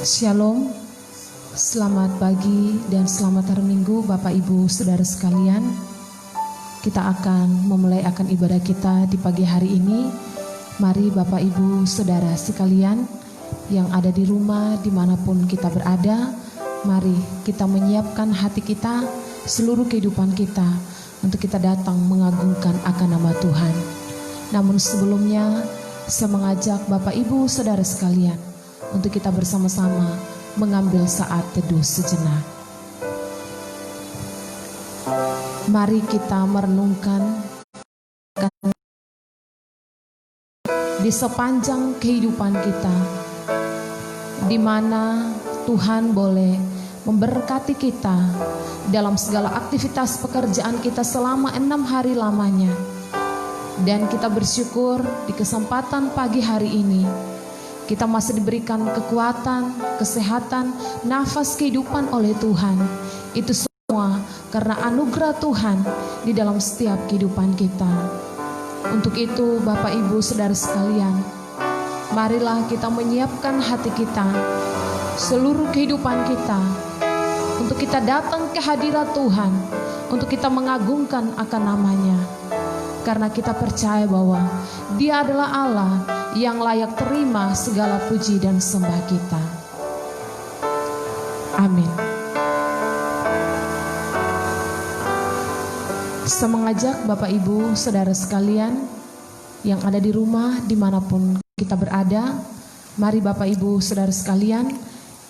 Shalom, selamat pagi dan selamat hari Minggu Bapak Ibu Saudara sekalian. Kita akan memulai ibadah kita di pagi hari ini. Mari Bapak Ibu Saudara sekalian yang ada di rumah dimanapun kita berada, mari kita menyiapkan hati kita, seluruh kehidupan kita untuk kita datang mengagungkan akan nama Tuhan. Namun sebelumnya saya mengajak Bapak Ibu Saudara sekalian untuk kita bersama-sama mengambil saat teduh sejenak. Mari kita merenungkan di sepanjang kehidupan kita, di mana Tuhan boleh memberkati kita dalam segala aktivitas pekerjaan kita selama 6 hari lamanya. Dan kita bersyukur di kesempatan pagi hari ini kita masih diberikan kekuatan, kesehatan, nafas kehidupan oleh Tuhan. Itu semua karena anugerah Tuhan di dalam setiap kehidupan kita. Untuk itu Bapak Ibu Saudara sekalian, marilah kita menyiapkan hati kita, seluruh kehidupan kita, untuk kita datang ke hadirat Tuhan, untuk kita mengagungkan akan namanya. Karena kita percaya bahwa Dia adalah Allah yang layak terima segala puji dan sembah kita. Amin. Saya mengajak Bapak Ibu Saudara sekalian yang ada di rumah dimanapun kita berada, mari Bapak Ibu Saudara sekalian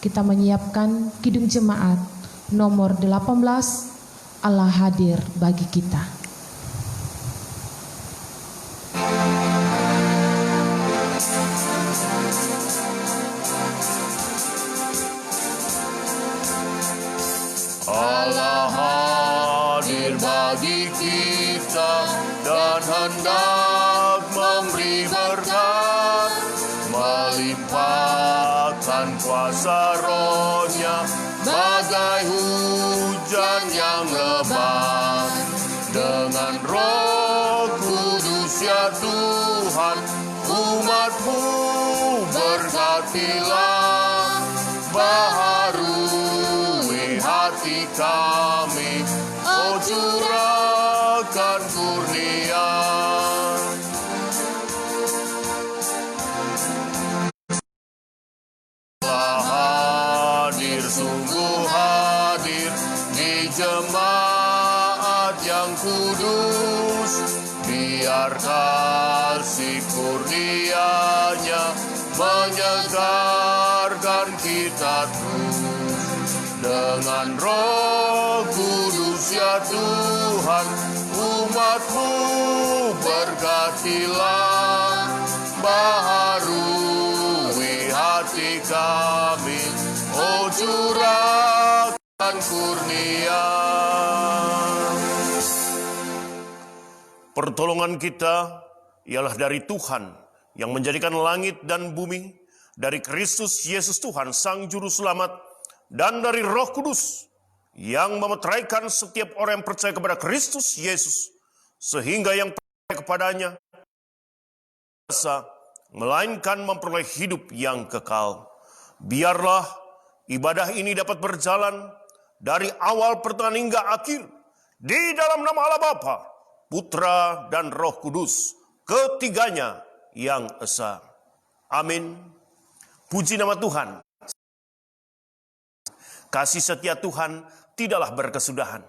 kita menyiapkan Kidung Jemaat nomor 18, Allah hadir bagi kita. Allah hadir bagi kita dan hendak memberi berkat, melimpahkan kuasa Roh-Nya bagai hujan yang lebat. Dengan Roh Kudus ya Tuhan, umat-Mu berkatilah, baharui hati kami, oh curahkan kurnia. Allah hadir, sungguh hadir di jemaat yang kudus, biar kasih kurnia-Nya menyegarkan kita terus. Dengan Roh Kudus ya Tuhan, umat-Mu berkatilah, baharui hati kami, oh curahkan kurnia. Pertolongan kita ialah dari Tuhan yang menjadikan langit dan bumi, dari Kristus Yesus Tuhan Sang Juru Selamat, dan dari Roh Kudus yang memeteraikan setiap orang yang percaya kepada Kristus Yesus, sehingga yang percaya kepadanya melainkan memperoleh hidup yang kekal. Biarlah ibadah ini dapat berjalan dari awal pertengahan hingga akhir di dalam nama Allah Bapa, Putra dan Roh Kudus, ketiganya yang esa. Amin. Puji nama Tuhan. Kasih setia Tuhan tidaklah berkesudahan.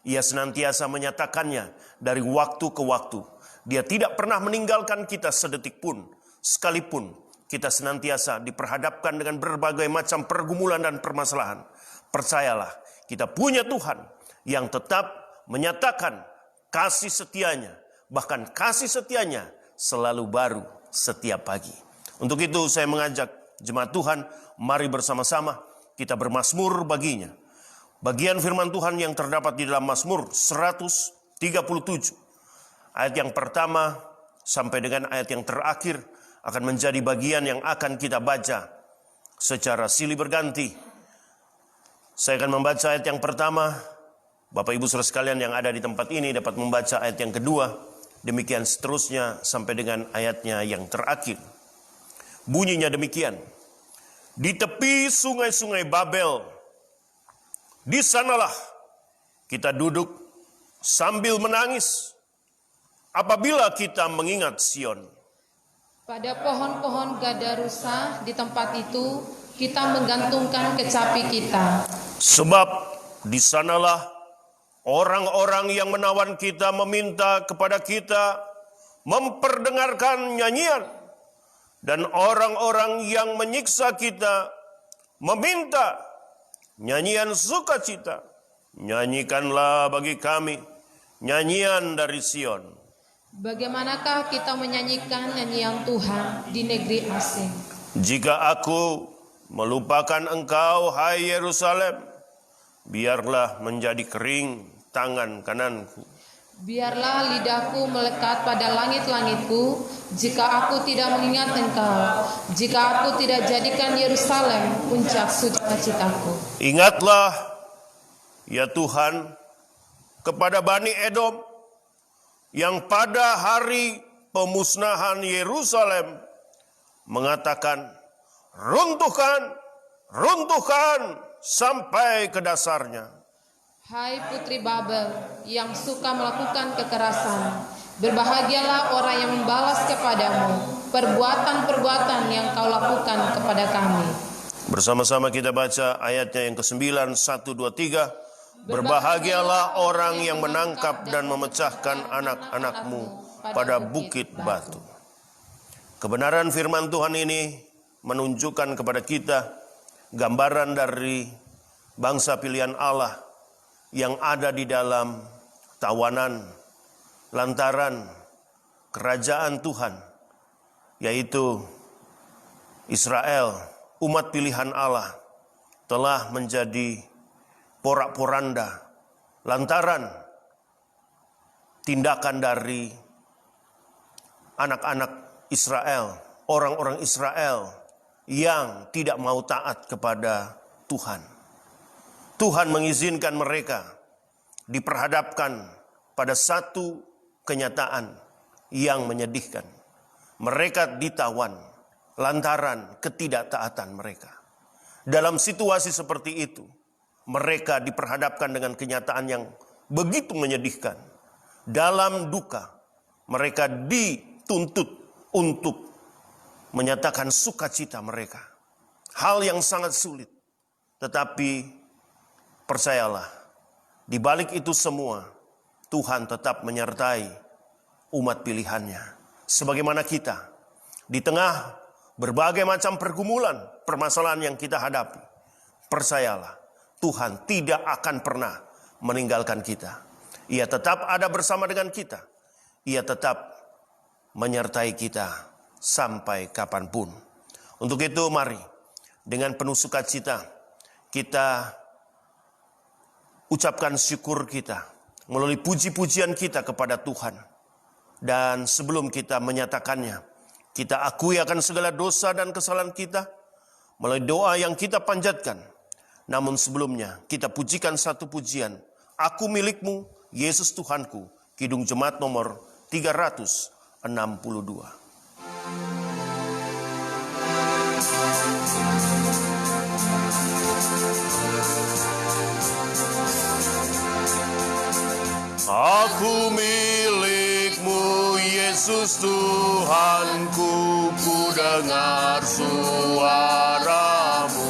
Ia senantiasa menyatakannya dari waktu ke waktu. Dia tidak pernah meninggalkan kita sedetik pun, sekalipun kita senantiasa diperhadapkan dengan berbagai macam pergumulan dan permasalahan. Percayalah, kita punya Tuhan yang tetap menyatakan kasih setianya, bahkan kasih setianya selalu baru setiap pagi. Untuk itu saya mengajak jemaat Tuhan, mari bersama-sama kita bermazmur baginya. Bagian firman Tuhan yang terdapat di dalam Mazmur 137. Ayat yang pertama sampai dengan ayat yang terakhir akan menjadi bagian yang akan kita baca secara silih berganti. Saya akan membaca ayat yang pertama. Bapak Ibu Saudara sekalian yang ada di tempat ini dapat membaca ayat yang kedua. Demikian seterusnya sampai dengan ayatnya yang terakhir. Bunyinya demikian. di tepi sungai-sungai Babel. Di sanalah kita duduk sambil menangis apabila kita mengingat Sion. Pada pohon-pohon gadarusa di tempat itu kita menggantungkan kecapi kita. Sebab di sanalah orang-orang yang menawan kita meminta kepada kita memperdengarkan nyanyian, dan orang-orang yang menyiksa kita meminta nyanyian sukacita. Nyanyikanlah bagi kami nyanyian dari Sion. Bagaimanakah kita menyanyikan nyanyian Tuhan di negeri asing? Jika aku melupakan engkau, hai Yerusalem, biarlah menjadi kering tangan kananku. Biarlah lidahku melekat pada langit-langitku, jika aku tidak mengingat engkau, jika aku tidak jadikan Yerusalem puncak sukacitaku. Ingatlah, ya Tuhan, kepada Bani Edom, yang pada hari pemusnahan Yerusalem mengatakan, runtuhkan, runtuhkan sampai ke dasarnya. Hai putri Babel yang suka melakukan kekerasan, berbahagialah orang yang membalas kepadamu perbuatan-perbuatan yang kau lakukan kepada kami. Bersama-sama kita baca ayatnya yang ke-9, 1, 2, 3. Berbahagialah orang yang menangkap dan memecahkan anak-anakmu pada bukit batu. Kebenaran firman Tuhan ini menunjukkan kepada kita gambaran dari bangsa pilihan Allah yang ada di dalam tawanan lantaran kerajaan Tuhan, yaitu Israel, umat pilihan Allah, telah menjadi porak-poranda lantaran tindakan dari anak-anak Israel, orang-orang Israel yang tidak mau taat kepada Tuhan. Tuhan mengizinkan mereka diperhadapkan pada satu kenyataan yang menyedihkan. Mereka ditawan lantaran ketidaktaatan mereka. Dalam situasi seperti itu, mereka diperhadapkan dengan kenyataan yang begitu menyedihkan. Dalam duka, mereka dituntut untuk menyatakan sukacita mereka. Hal yang sangat sulit, tetapi percayalah, di balik itu semua, Tuhan tetap menyertai umat pilihannya. Sebagaimana kita, di tengah berbagai macam pergumulan, permasalahan yang kita hadapi, percayalah, Tuhan tidak akan pernah meninggalkan kita. Ia tetap ada bersama dengan kita. Ia tetap menyertai kita sampai kapanpun. Untuk itu mari, dengan penuh sukacita, kita ucapkan syukur kita melalui puji-pujian kita kepada Tuhan. Dan sebelum kita menyatakannya, kita akui akan segala dosa dan kesalahan kita melalui doa yang kita panjatkan. Namun sebelumnya kita pujikan satu pujian, Aku milikmu, Yesus Tuhanku, Kidung Jemaat nomor 362. Aku milikmu, Yesus Tuhanku, ku dengar suaramu.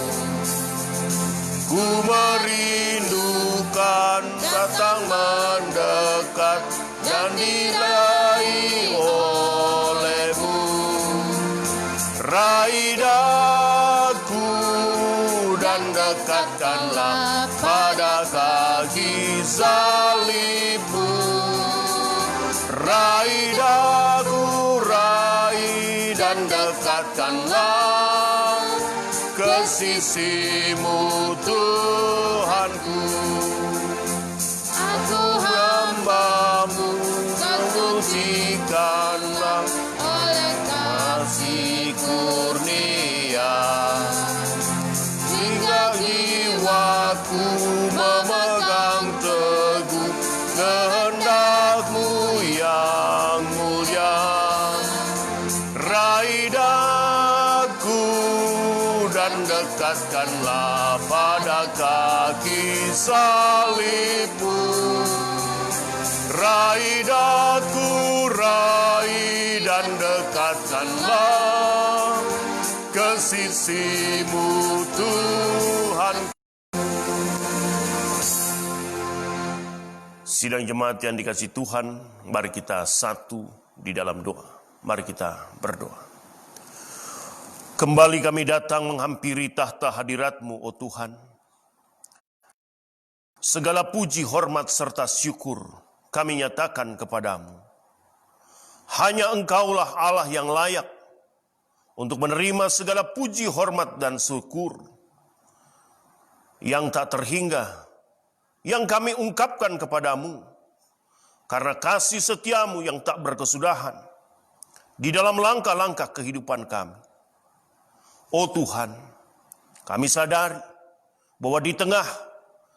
Ku merindukan datang mendekat dan diraih olehmu. Raih daku dan dekatkanlah pada kaki salibmu. Raih daku, raih dan dekatkanlah ke sisimu Tuhanku. Aku hambamu, terpujikanlah oleh kasih kurnia. Hingga jiwaku memegang teguh kehendak-Mu yang mulia. Raih daku dan dekatkanlah pada kaki salibmu. Rai daku, rai dan dekatkanlah ke sisimu Tuhan. Sidang jemaat yang dikasihi Tuhan, mari kita satu di dalam doa. Mari kita berdoa. Kembali kami datang menghampiri tahta hadirat-Mu, O Tuhan. Segala puji, hormat, serta syukur kami nyatakan kepadamu. Hanya Engkaulah Allah yang layak untuk menerima segala puji, hormat, dan syukur yang tak terhingga, yang kami ungkapkan kepadamu, karena kasih setiamu yang tak berkesudahan di dalam langkah-langkah kehidupan kami. Oh Tuhan, kami sadari bahwa di tengah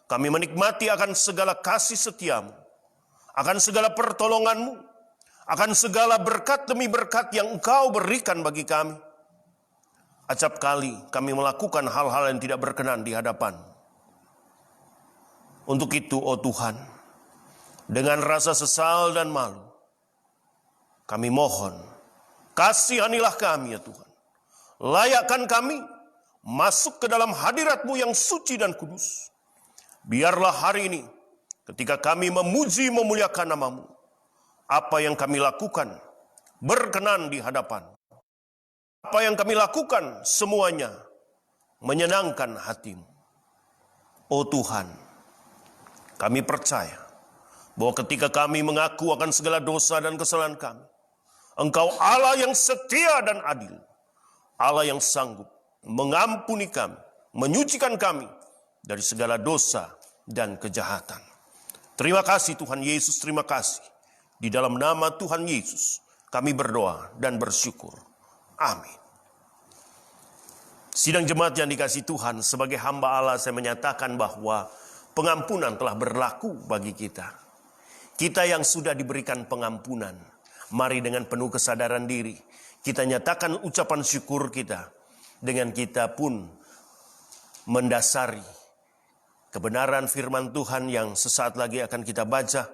kami menikmati akan segala kasih setiamu, akan segala pertolonganmu, akan segala berkat demi berkat yang Engkau berikan bagi kami. Acap kali kami melakukan hal-hal yang tidak berkenan di hadapan-Mu. Untuk itu, oh Tuhan, dengan rasa sesal dan malu, kami mohon, kasihanilah kami ya Tuhan. Layakkan kami masuk ke dalam hadirat-Mu yang suci dan kudus. Biarlah hari ini, ketika kami memuji memuliakan nama-Mu, apa yang kami lakukan berkenan di hadapan. Apa yang kami lakukan semuanya menyenangkan hati-Mu. Oh Tuhan, kami percaya bahwa ketika kami mengaku akan segala dosa dan kesalahan kami, Engkau Allah yang setia dan adil, Allah yang sanggup mengampuni kami, menyucikan kami dari segala dosa dan kejahatan. Terima kasih Tuhan Yesus, terima kasih. Di dalam nama Tuhan Yesus kami berdoa dan bersyukur. Amin. Sidang jemaat yang dikasihi Tuhan, sebagai hamba Allah saya menyatakan bahwa pengampunan telah berlaku bagi kita. Kita yang sudah diberikan pengampunan, mari dengan penuh kesadaran diri, kita nyatakan ucapan syukur kita. Dengan kita pun mendasari kebenaran firman Tuhan yang sesaat lagi akan kita baca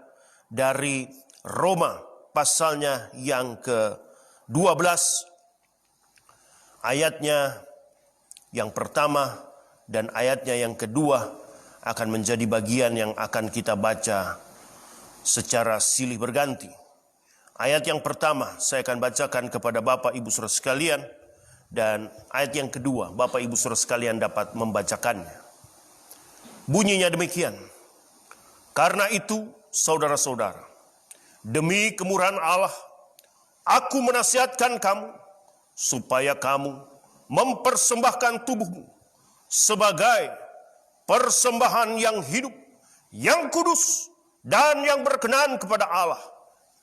dari Roma pasalnya yang ke-12, ayatnya yang pertama dan ayatnya yang kedua akan menjadi bagian yang akan kita baca secara silih berganti. Ayat yang pertama saya akan bacakan kepada Bapak Ibu Saudara sekalian, dan ayat yang kedua Bapak Ibu Saudara sekalian dapat membacakannya. Bunyinya demikian. Karena itu saudara-saudara, demi kemurahan Allah, aku menasihatkan kamu supaya kamu mempersembahkan tubuhmu sebagai persembahan yang hidup, yang kudus, dan yang berkenan kepada Allah.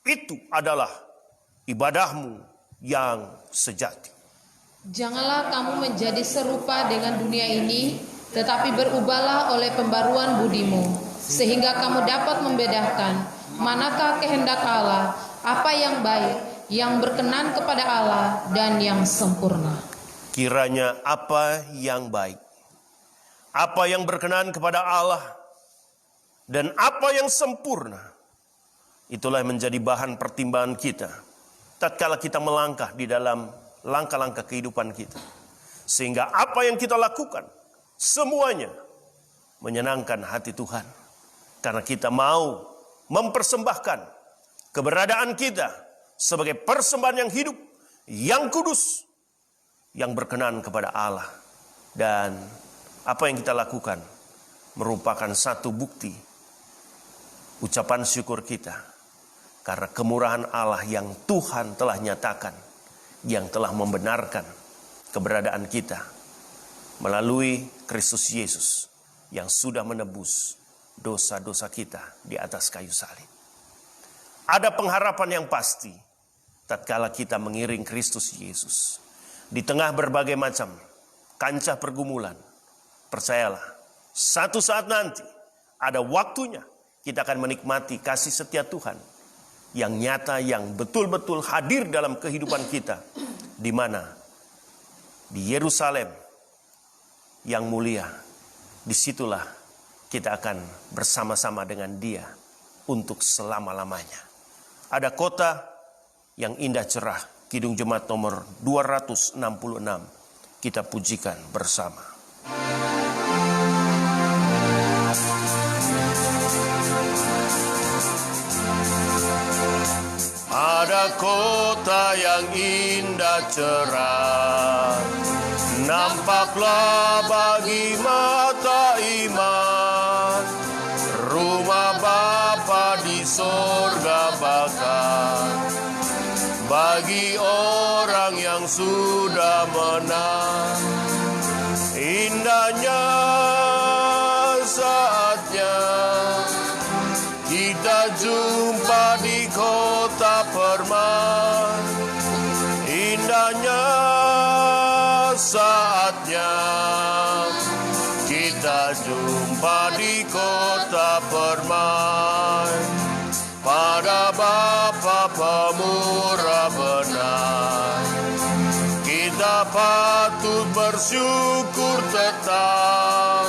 Itu adalah ibadahmu yang sejati. Janganlah kamu menjadi serupa dengan dunia ini, tetapi berubahlah oleh pembaruan budimu, sehingga kamu dapat membedakan manakah kehendak Allah, apa yang baik, yang berkenan kepada Allah, dan yang sempurna. Kiranya apa yang baik, apa yang berkenan kepada Allah, dan apa yang sempurna, itulah yang menjadi bahan pertimbangan kita tatkala kita melangkah di dalam langkah-langkah kehidupan kita. Sehingga apa yang kita lakukan semuanya menyenangkan hati Tuhan. Karena kita mau mempersembahkan keberadaan kita sebagai persembahan yang hidup, yang kudus, yang berkenan kepada Allah. Dan apa yang kita lakukan merupakan satu bukti ucapan syukur kita karena kemurahan Allah yang Tuhan telah nyatakan, yang telah membenarkan keberadaan kita melalui Kristus Yesus yang sudah menebus dosa-dosa kita di atas kayu salib. Ada pengharapan yang pasti tatkala kita mengiring Kristus Yesus di tengah berbagai macam kancah pergumulan. Percayalah, satu saat nanti ada waktunya kita akan menikmati kasih setia Tuhan yang nyata, yang betul-betul hadir dalam kehidupan kita, di mana di Yerusalem yang mulia. Disitulah kita akan bersama-sama dengan Dia untuk selama-lamanya. Ada kota yang indah cerah, Kidung Jemaat nomor 266. Kita pujikan bersama. Ada kota yang indah cerah, nampaklah bagi mata iman, rumah Bapa di sorga bakal, bagi orang yang sudah menang. Indahnya saatnya kita jumpa di kota permai. Indahnya saatnya kita jumpa di kota permai. Pada Bapa pemurah benar, kita patut bersyukur tetap.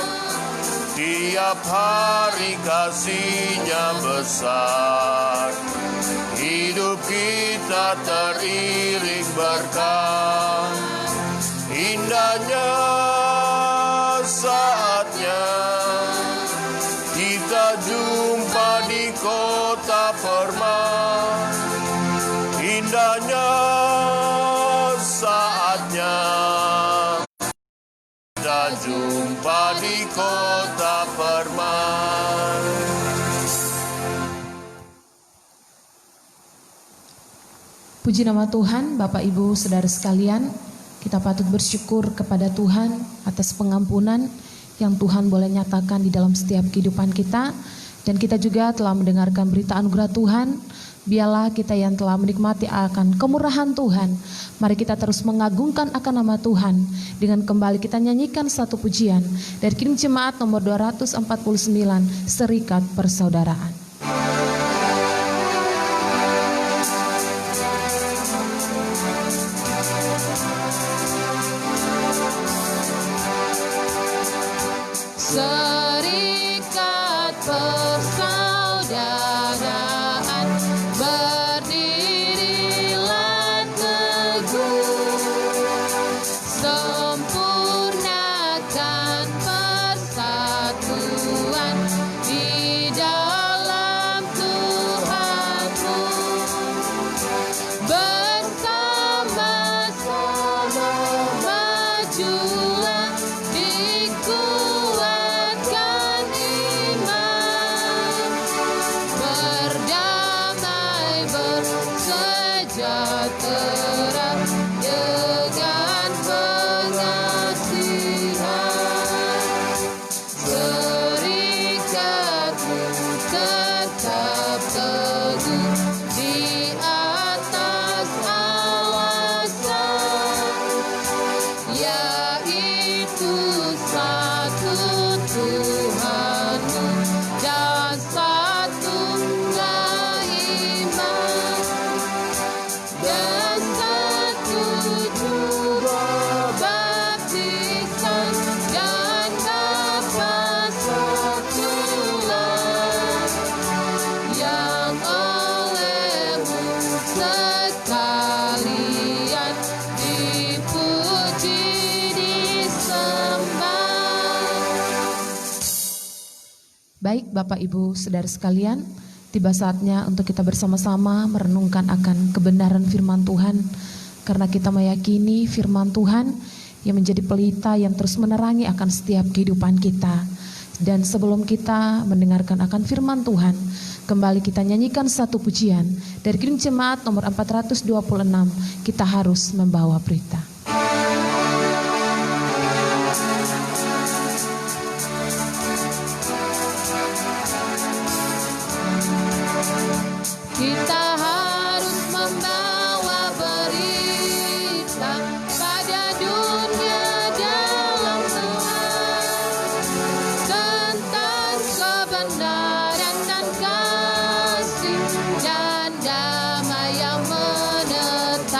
Tiap hari kasih-Nya besar, hidup kita teriring berkah. Indahnya saatnya kita jumpa di kota permai. Indahnya saatnya kita jumpa di kota permai. Puji nama Tuhan, Bapak Ibu Saudara sekalian. Kita patut bersyukur kepada Tuhan atas pengampunan yang Tuhan boleh nyatakan di dalam setiap kehidupan kita. Dan kita juga telah mendengarkan berita anugerah Tuhan. Biarlah kita yang telah menikmati akan kemurahan Tuhan, mari kita terus mengagungkan akan nama Tuhan dengan kembali kita nyanyikan satu pujian dari Kidung Jemaat nomor 249, Serikat Persaudaraan. Serikat persaudaraan, berdirilah teguh, sempurnakan persatuan di dalam Tuhanmu. Bersama-sama majulah, dikuatkan iman, berdamai bersejahtera dengan pengasihan. Serikatmu tetap teguh di atas alasan, yaitu satu Tuhanmu dan satunya iman, dan satu juru baptisan, dan Bapa satulah, yang olehmu sekalian dipuji disembah. Baik Bapak Ibu Saudara sekalian, tiba saatnya untuk kita bersama-sama merenungkan akan kebenaran firman Tuhan. Karena kita meyakini firman Tuhan yang menjadi pelita yang terus menerangi akan setiap kehidupan kita. Dan sebelum kita mendengarkan akan firman Tuhan, kembali kita nyanyikan satu pujian dari Kidung Jemaat nomor 426, kita harus membawa berita. Kita harus membawa berita pada dunia dalam Tuhan, tentang kebenaran dan kasih dan damai yang menetap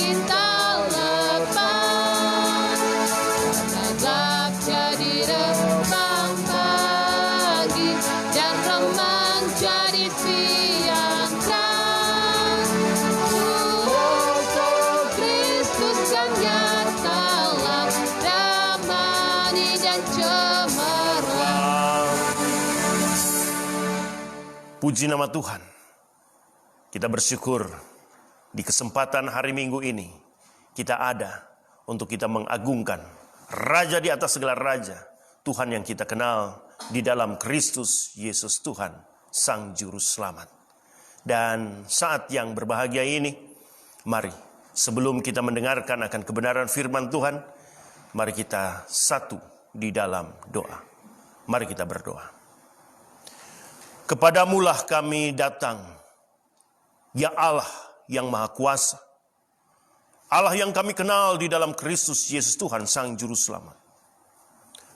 kita lepas, gelap jadi remang pagi, dan remang jadi siang terang. Kristus kan nyatalah damai dan cemerlang. Puji nama Tuhan. Kita bersyukur di kesempatan hari Minggu ini kita ada untuk kita mengagungkan Raja di atas segala raja, Tuhan yang kita kenal di dalam Kristus Yesus Tuhan, Sang Juru Selamat. Dan saat yang berbahagia ini, mari sebelum kita mendengarkan akan kebenaran firman Tuhan, mari kita satu di dalam doa. Mari kita berdoa. Kepadamulah kami datang, ya Allah yang Maha Kuasa, Allah yang kami kenal di dalam Kristus Yesus Tuhan, Sang Juru Selamat.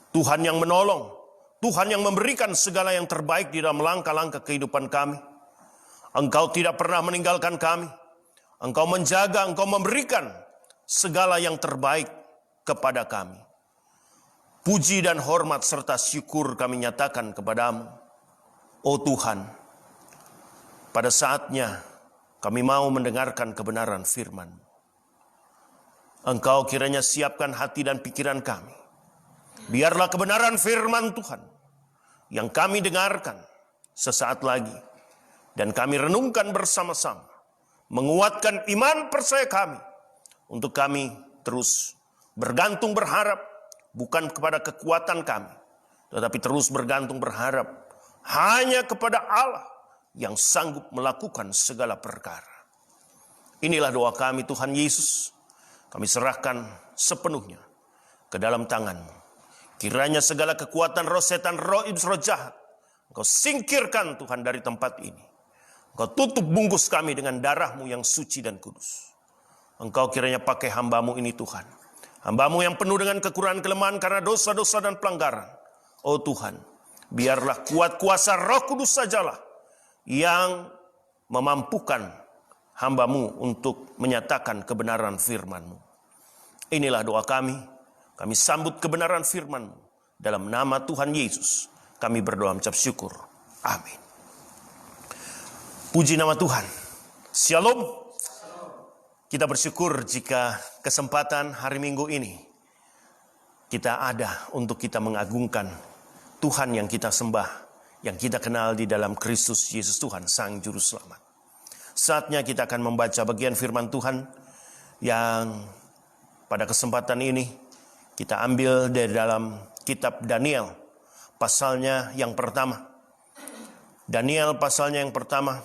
Tuhan yang menolong, Tuhan yang memberikan segala yang terbaik di dalam langkah-langkah kehidupan kami. Engkau tidak pernah meninggalkan kami. Engkau menjaga, Engkau memberikan segala yang terbaik kepada kami. Puji dan hormat serta syukur kami nyatakan kepadamu, oh Tuhan. Pada saatnya kami mau mendengarkan kebenaran firman. Engkau kiranya siapkan hati dan pikiran kami. Biarlah kebenaran firman Tuhan yang kami dengarkan sesaat lagi dan kami renungkan bersama-sama, menguatkan iman percaya kami untuk kami terus bergantung berharap bukan kepada kekuatan kami, tetapi terus bergantung berharap hanya kepada Allah yang sanggup melakukan segala perkara. Inilah doa kami Tuhan Yesus. Kami serahkan sepenuhnya ke dalam tangan-Mu. Kiranya segala kekuatan roh setan, roh iblis, roh jahat, Engkau singkirkan Tuhan dari tempat ini. Engkau tutup bungkus kami dengan darah-Mu yang suci dan kudus. Engkau kiranya pakai hamba-Mu ini Tuhan. Hamba-Mu yang penuh dengan kekurangan kelemahan karena dosa-dosa dan pelanggaran. Oh Tuhan, biarlah kuat kuasa Roh Kudus sajalah yang memampukan hamba-Mu untuk menyatakan kebenaran firman-Mu. Inilah doa kami. Kami sambut kebenaran firman-Mu. Dalam nama Tuhan Yesus, kami berdoa mengucap syukur. Amin. Puji nama Tuhan. Shalom. Kita bersyukur jika kesempatan hari Minggu ini kita ada untuk kita mengagungkan Tuhan yang kita sembah, yang kita kenal di dalam Kristus Yesus Tuhan, Sang Juru Selamat. Saatnya kita akan membaca bagian firman Tuhan yang pada kesempatan ini kita ambil dari dalam kitab Daniel, pasalnya yang pertama. Daniel pasalnya yang pertama.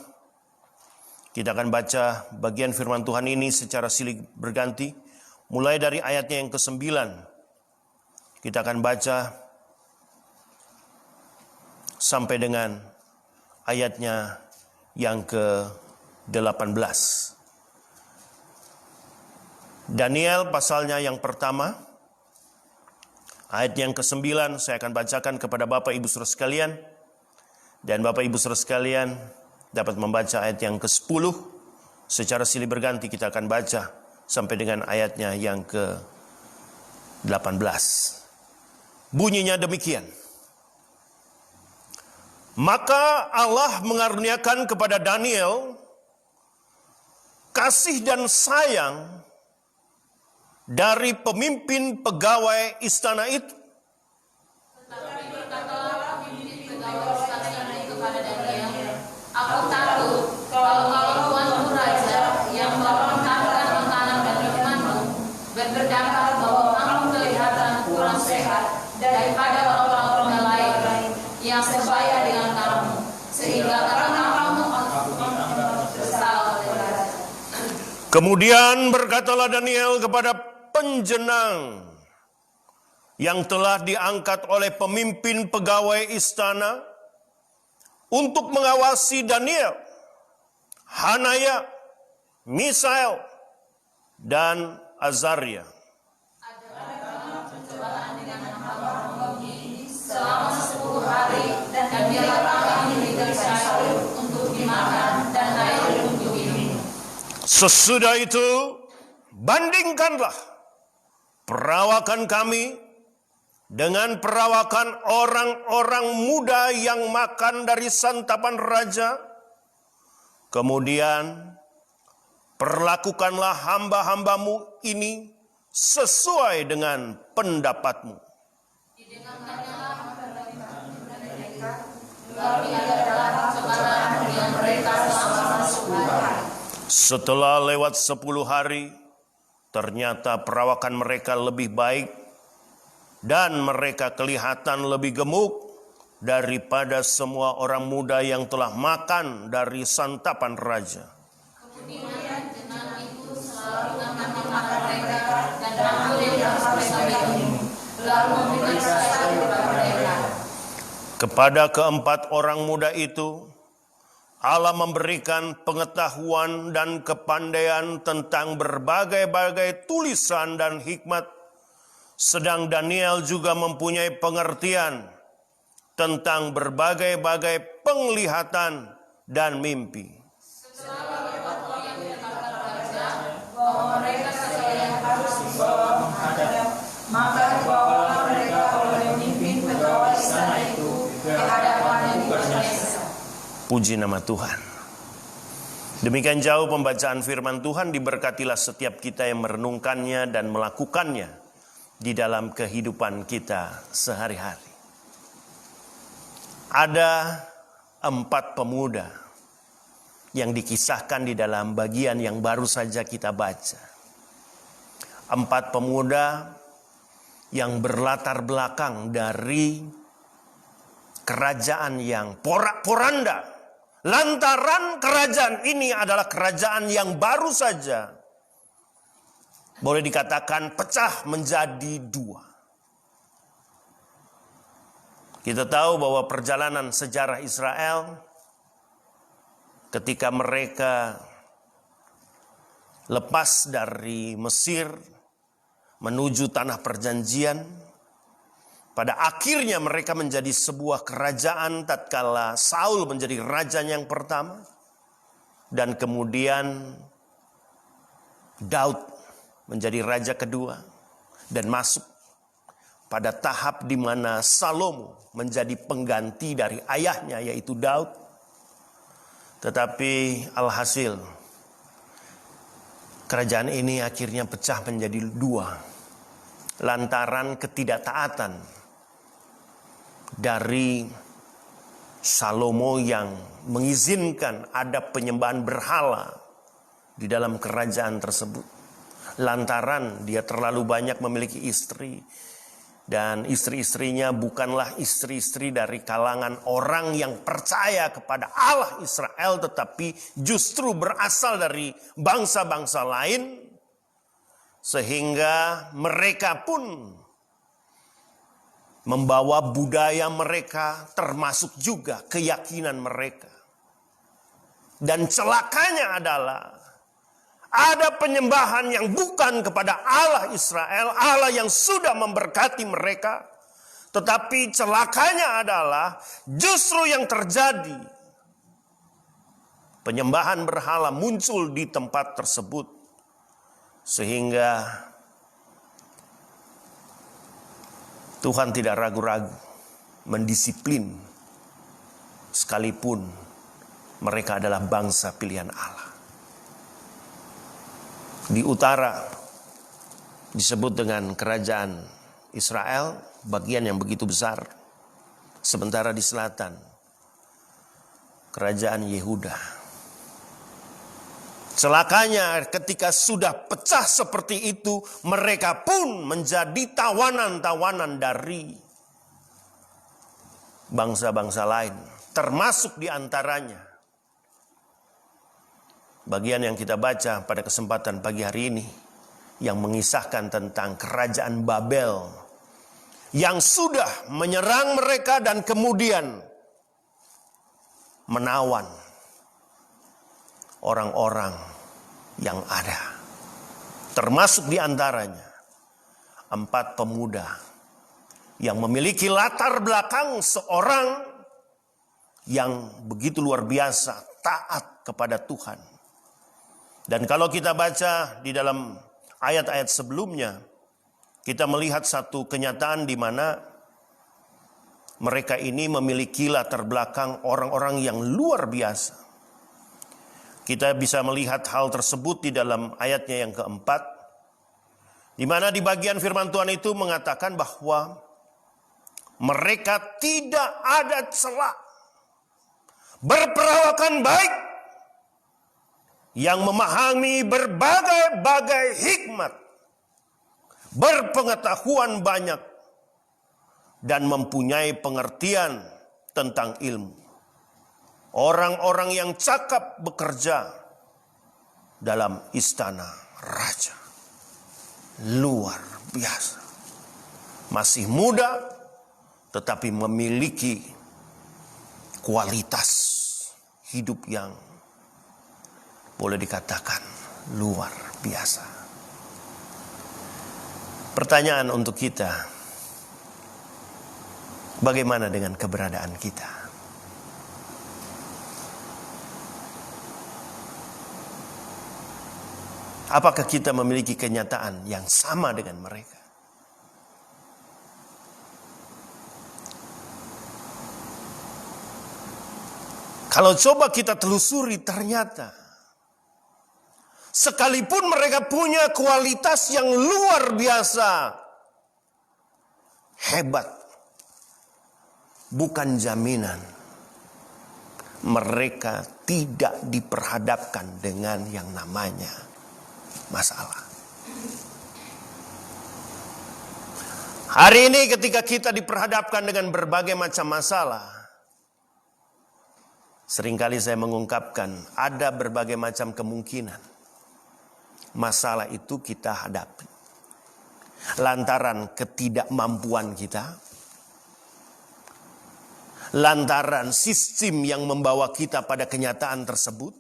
Kita akan baca bagian firman Tuhan ini secara silih berganti. Mulai dari ayatnya yang ke-9. Kita akan baca sampai dengan ayatnya yang ke-18. Daniel pasalnya yang pertama. Ayat yang ke-9 saya akan bacakan kepada Bapak Ibu Saudara sekalian. Dan Bapak Ibu Saudara sekalian dapat membaca ayat yang ke-10. Secara silih berganti kita akan baca sampai dengan ayatnya yang ke-18. Bunyinya demikian. Maka Allah mengaruniakan kepada Daniel kasih dan sayang dari pemimpin pegawai istana itu. Tetapi berkatalah pemimpin pegawai istana itu kepada Daniel, aku takut kalau Tuanku Raja yang melontarkan makanan dan minumanmu berpendapat bahwa kamu kelihatan kurang sehat daripada orang-orang lain yang sebaya dengan kamu, sehingga karena kamu bersalah oleh Raja. Kemudian berkatalah Daniel kepada penjenang yang telah diangkat oleh pemimpin pegawai istana untuk mengawasi Daniel, Hanaya, Misael, dan Azaria. Selama 10 hari dan diletakkan di sayur untuk dimakan dan air untuk minum. Sesudah itu bandingkanlah perawakan kami dengan perawakan orang-orang muda yang makan dari santapan raja. Kemudian perlakukanlah hamba-hambamu ini sesuai dengan pendapatmu. Setelah lewat 10 hari, ternyata perawakan mereka lebih baik dan mereka kelihatan lebih gemuk daripada semua orang muda yang telah makan dari santapan raja. Kemudian jenang itu selalu makan mereka dan anggur yang mereka minum, lalu memberikan rasa kepada mereka. Kepada keempat orang muda itu, Allah memberikan pengetahuan dan kepandaian tentang berbagai-bagai tulisan dan hikmat, sedang Daniel juga mempunyai pengertian tentang berbagai-bagai penglihatan dan mimpi. Bahwa mereka sekalian harus dibawa menghadap, maka dibawalah mereka oleh pemimpin pegawai istana itu ke hadapan Nebukadnezar. Puji nama Tuhan. Demikian jauh pembacaan firman Tuhan, diberkatilah setiap kita yang merenungkannya dan melakukannya di dalam kehidupan kita sehari-hari. Ada 4 pemuda yang dikisahkan di dalam bagian yang baru saja kita baca. 4 pemuda yang berlatar belakang dari kerajaan yang porak-poranda. Lantaran kerajaan ini adalah kerajaan yang baru saja, boleh dikatakan pecah menjadi 2. Kita tahu bahwa perjalanan sejarah Israel ketika mereka lepas dari Mesir menuju tanah perjanjian, pada akhirnya mereka menjadi sebuah kerajaan tatkala Saul menjadi raja yang pertama. Dan kemudian Daud menjadi raja kedua. Dan masuk pada tahap di mana Salomo menjadi pengganti dari ayahnya yaitu Daud. Tetapi alhasil kerajaan ini akhirnya pecah menjadi 2. Lantaran ketidaktaatan dari Salomo yang mengizinkan ada penyembahan berhala di dalam kerajaan tersebut. Lantaran dia terlalu banyak memiliki istri. Dan istri-istrinya bukanlah istri-istri dari kalangan orang yang percaya kepada Allah Israel, tetapi justru berasal dari bangsa-bangsa lain. Sehingga mereka pun membawa budaya mereka, termasuk juga keyakinan mereka. Dan celakanya adalah ada penyembahan yang bukan kepada Allah Israel, Allah yang sudah memberkati mereka. Tetapi celakanya adalah justru yang terjadi, penyembahan berhala muncul di tempat tersebut. Sehingga Tuhan tidak ragu-ragu mendisiplin sekalipun mereka adalah bangsa pilihan Allah. Di utara disebut dengan kerajaan Israel, bagian yang begitu besar. Sementara di selatan kerajaan Yehuda. Celakanya ketika sudah pecah seperti itu, mereka pun menjadi tawanan-tawanan dari bangsa-bangsa lain. Termasuk di antaranya bagian yang kita baca pada kesempatan pagi hari ini, yang mengisahkan tentang kerajaan Babel yang sudah menyerang mereka dan kemudian menawan orang-orang yang ada. Termasuk di antaranya 4 pemuda yang memiliki latar belakang seorang yang begitu luar biasa taat kepada Tuhan. Dan kalau kita baca di dalam ayat-ayat sebelumnya, kita melihat satu kenyataan di mana mereka ini memiliki latar belakang orang-orang yang luar biasa. Kita bisa melihat hal tersebut di dalam ayatnya yang keempat, di mana di bagian firman Tuhan itu mengatakan bahwa mereka tidak ada celah, berperawakan baik, yang memahami berbagai-bagai hikmat, berpengetahuan banyak, dan mempunyai pengertian tentang ilmu. Orang-orang yang cakap bekerja dalam istana raja. Luar biasa. Masih muda, tetapi memiliki kualitas hidup yang boleh dikatakan luar biasa. Pertanyaan untuk kita, bagaimana dengan keberadaan kita? Apakah kita memiliki kenyataan yang sama dengan mereka? Kalau coba kita telusuri, ternyata sekalipun mereka punya kualitas yang luar biasa hebat, bukan jaminan mereka tidak diperhadapkan dengan yang namanya masalah. Hari ini ketika kita diperhadapkan dengan berbagai macam masalah, seringkali saya mengungkapkan ada berbagai macam kemungkinan masalah itu kita hadapi lantaran ketidakmampuan kita, lantaran sistem yang membawa kita pada kenyataan tersebut,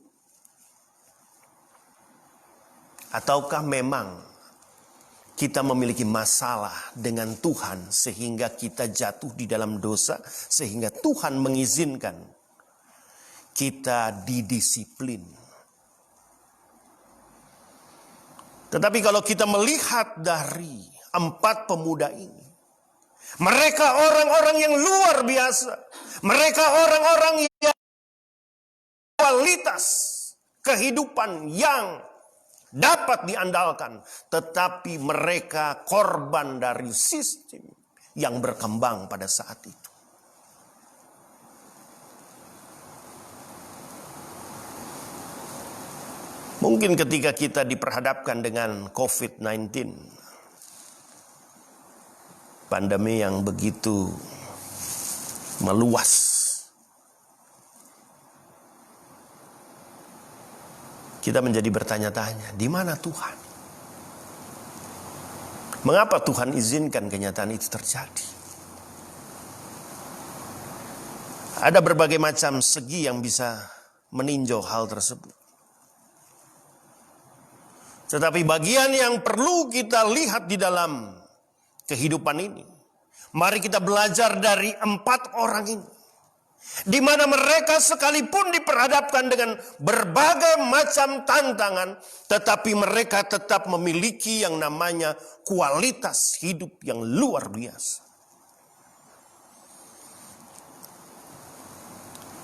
ataukah memang kita memiliki masalah dengan Tuhan sehingga kita jatuh di dalam dosa, sehingga Tuhan mengizinkan kita didisiplin. Tetapi kalau kita melihat dari 4 pemuda ini, mereka orang-orang yang luar biasa. Mereka orang-orang yang kualitas kehidupan yang dapat diandalkan, tetapi mereka korban dari sistem yang berkembang pada saat itu. Mungkin ketika kita diperhadapkan dengan COVID-19, pandemi yang begitu meluas, kita menjadi bertanya-tanya, di mana Tuhan? Mengapa Tuhan izinkan kenyataan itu terjadi? Ada berbagai macam segi yang bisa meninjau hal tersebut. Tetapi bagian yang perlu kita lihat di dalam kehidupan ini, mari kita belajar dari 4 orang ini. Di mana mereka sekalipun diperhadapkan dengan berbagai macam tantangan, tetapi mereka tetap memiliki yang namanya kualitas hidup yang luar biasa.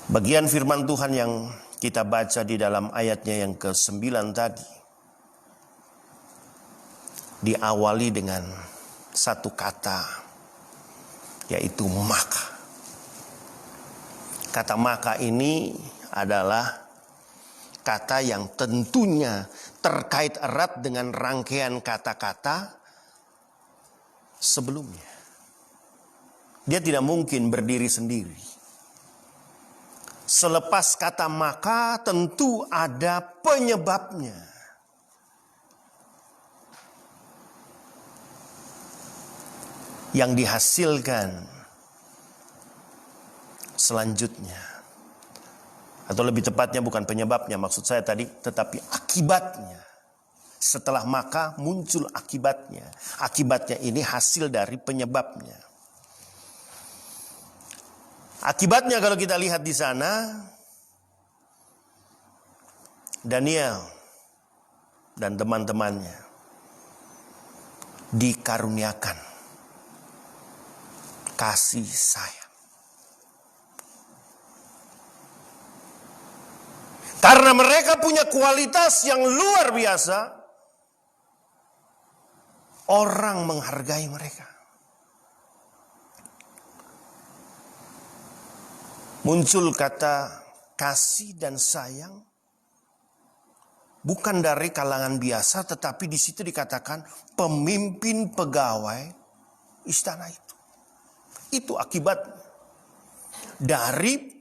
Bagian firman Tuhan yang kita baca di dalam ayatnya yang ke-9 tadi, diawali dengan satu kata, yaitu maka. Kata maka ini adalah kata yang tentunya terkait erat dengan rangkaian kata-kata sebelumnya. Dia tidak mungkin berdiri sendiri. Selepas kata maka tentu ada penyebabnya. Yang dihasilkan selanjutnya, atau lebih tepatnya bukan penyebabnya maksud saya tadi, tetapi akibatnya. Setelah maka muncul akibatnya. Akibatnya ini hasil dari penyebabnya. Akibatnya kalau kita lihat di sana, Daniel dan teman-temannya dikaruniakan kasih sayang. Karena mereka punya kualitas yang luar biasa, orang menghargai mereka. Muncul kata kasih dan sayang bukan dari kalangan biasa, tetapi di situ dikatakan pemimpin pegawai istana itu. Itu akibat dari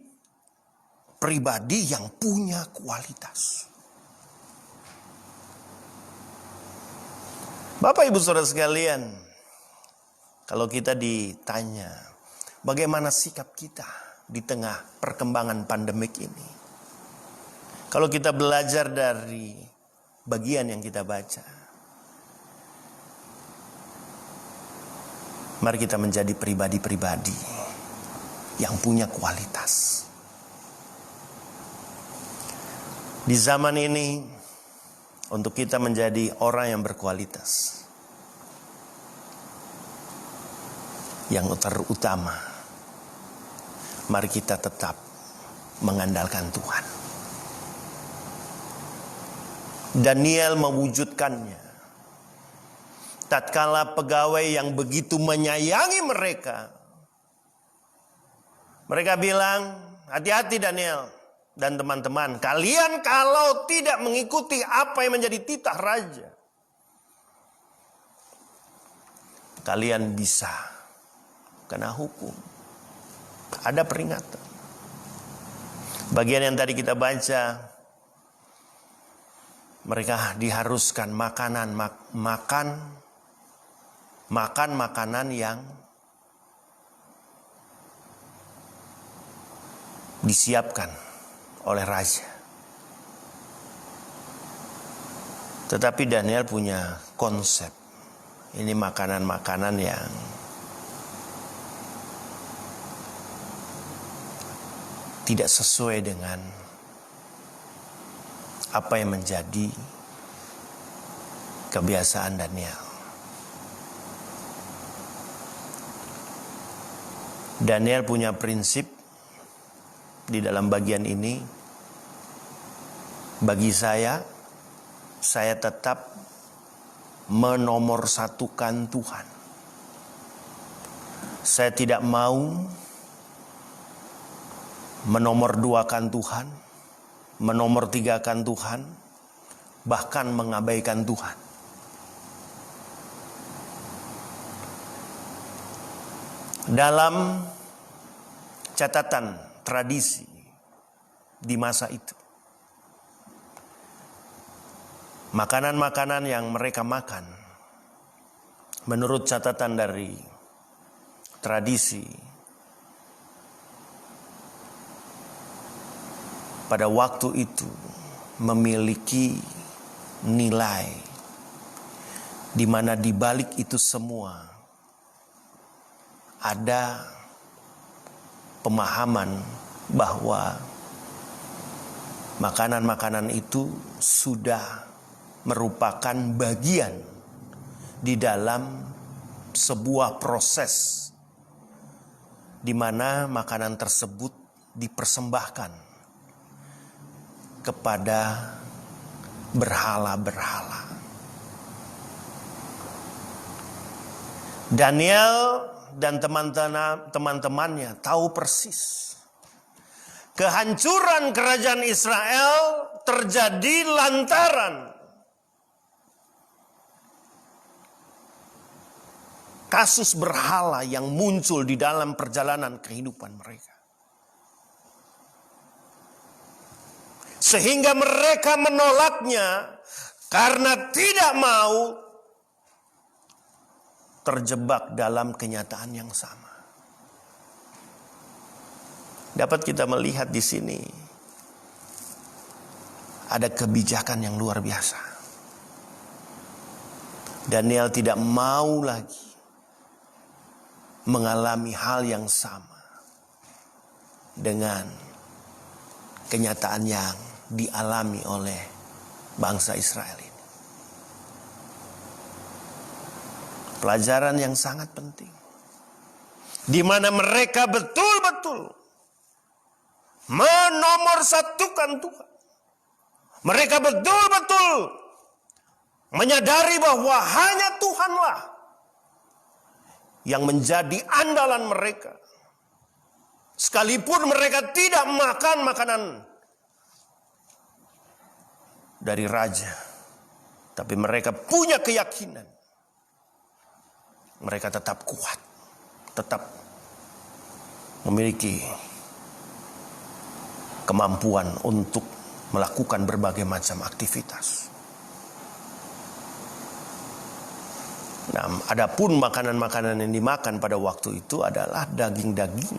pribadi yang punya kualitas. Bapak Ibu Saudara sekalian, kalau kita ditanya bagaimana sikap kita di tengah perkembangan pandemik ini, kalau kita belajar dari bagian yang kita baca, mari kita menjadi pribadi-pribadi yang punya kualitas. Di zaman ini, untuk kita menjadi orang yang berkualitas, yang terutama, mari kita tetap mengandalkan Tuhan. Daniel mewujudkannya. Tatkala pegawai yang begitu menyayangi mereka, mereka bilang, hati-hati Daniel dan teman-teman, kalian kalau tidak mengikuti apa yang menjadi titah raja, kalian bisa kena hukum. Ada peringatan. Bagian yang tadi kita baca, mereka diharuskan makan makanan yang disiapkan oleh raja. Tetapi Daniel punya konsep. Ini makanan-makanan yang tidak sesuai dengan apa yang menjadi kebiasaan Daniel. Daniel punya prinsip di dalam bagian ini. Bagi saya tetap menomorsatukan Tuhan. Saya tidak mau menomorduakan Tuhan, menomortigakan Tuhan, bahkan mengabaikan Tuhan. Dalam catatan tradisi di masa itu, makanan-makanan yang mereka makan, menurut catatan dari tradisi, pada waktu itu memiliki nilai di mana di balik itu semua ada pemahaman bahwa makanan-makanan itu sudah merupakan bagian di dalam sebuah proses di mana makanan tersebut dipersembahkan kepada berhala-berhala. Daniel dan teman-temannya tahu persis kehancuran kerajaan Israel terjadi lantaran kasus berhala yang muncul di dalam perjalanan kehidupan mereka. Sehingga mereka menolaknya karena tidak mau terjebak dalam kenyataan yang sama. Dapat kita melihat di sini ada kebijakan yang luar biasa. Daniel tidak mau lagi mengalami hal yang sama dengan kenyataan yang dialami oleh bangsa Israel ini. Pelajaran yang sangat penting. Di mana mereka betul-betul menomorsatukan Tuhan. Mereka betul-betul menyadari bahwa hanya Tuhanlah yang menjadi andalan mereka. Sekalipun mereka tidak makan makanan dari raja, tapi mereka punya keyakinan. Mereka tetap kuat, tetap memiliki kemampuan untuk melakukan berbagai macam aktivitas. Nah, adapun makanan-makanan yang dimakan pada waktu itu adalah daging-daging.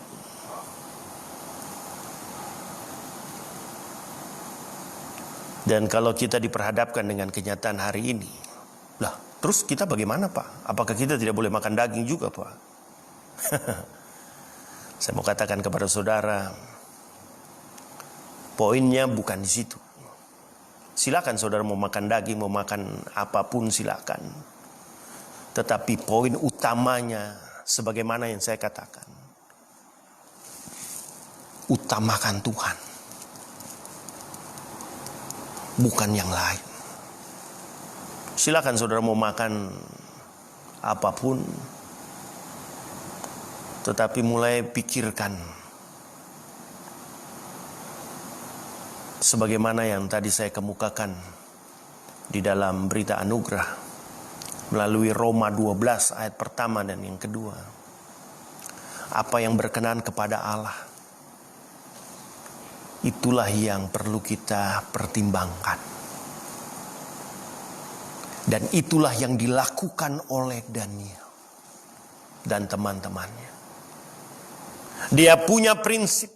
Dan kalau kita diperhadapkan dengan kenyataan hari ini, lah, terus kita bagaimana, Pak? Apakah kita tidak boleh makan daging juga, Pak? Saya mau katakan kepada saudara, poinnya bukan di situ. Silakan saudara mau makan daging, mau makan apapun silakan. Tetapi poin utamanya, sebagaimana yang saya katakan, utamakan Tuhan, bukan yang lain. Silakan saudara mau makan apapun, tetapi mulai pikirkan sebagaimana yang tadi saya kemukakan di dalam berita anugerah melalui Roma 12 ayat pertama dan yang kedua. Apa yang berkenan kepada Allah, itulah yang perlu kita pertimbangkan. Dan itulah yang dilakukan oleh Daniel dan teman-temannya. Dia punya prinsip,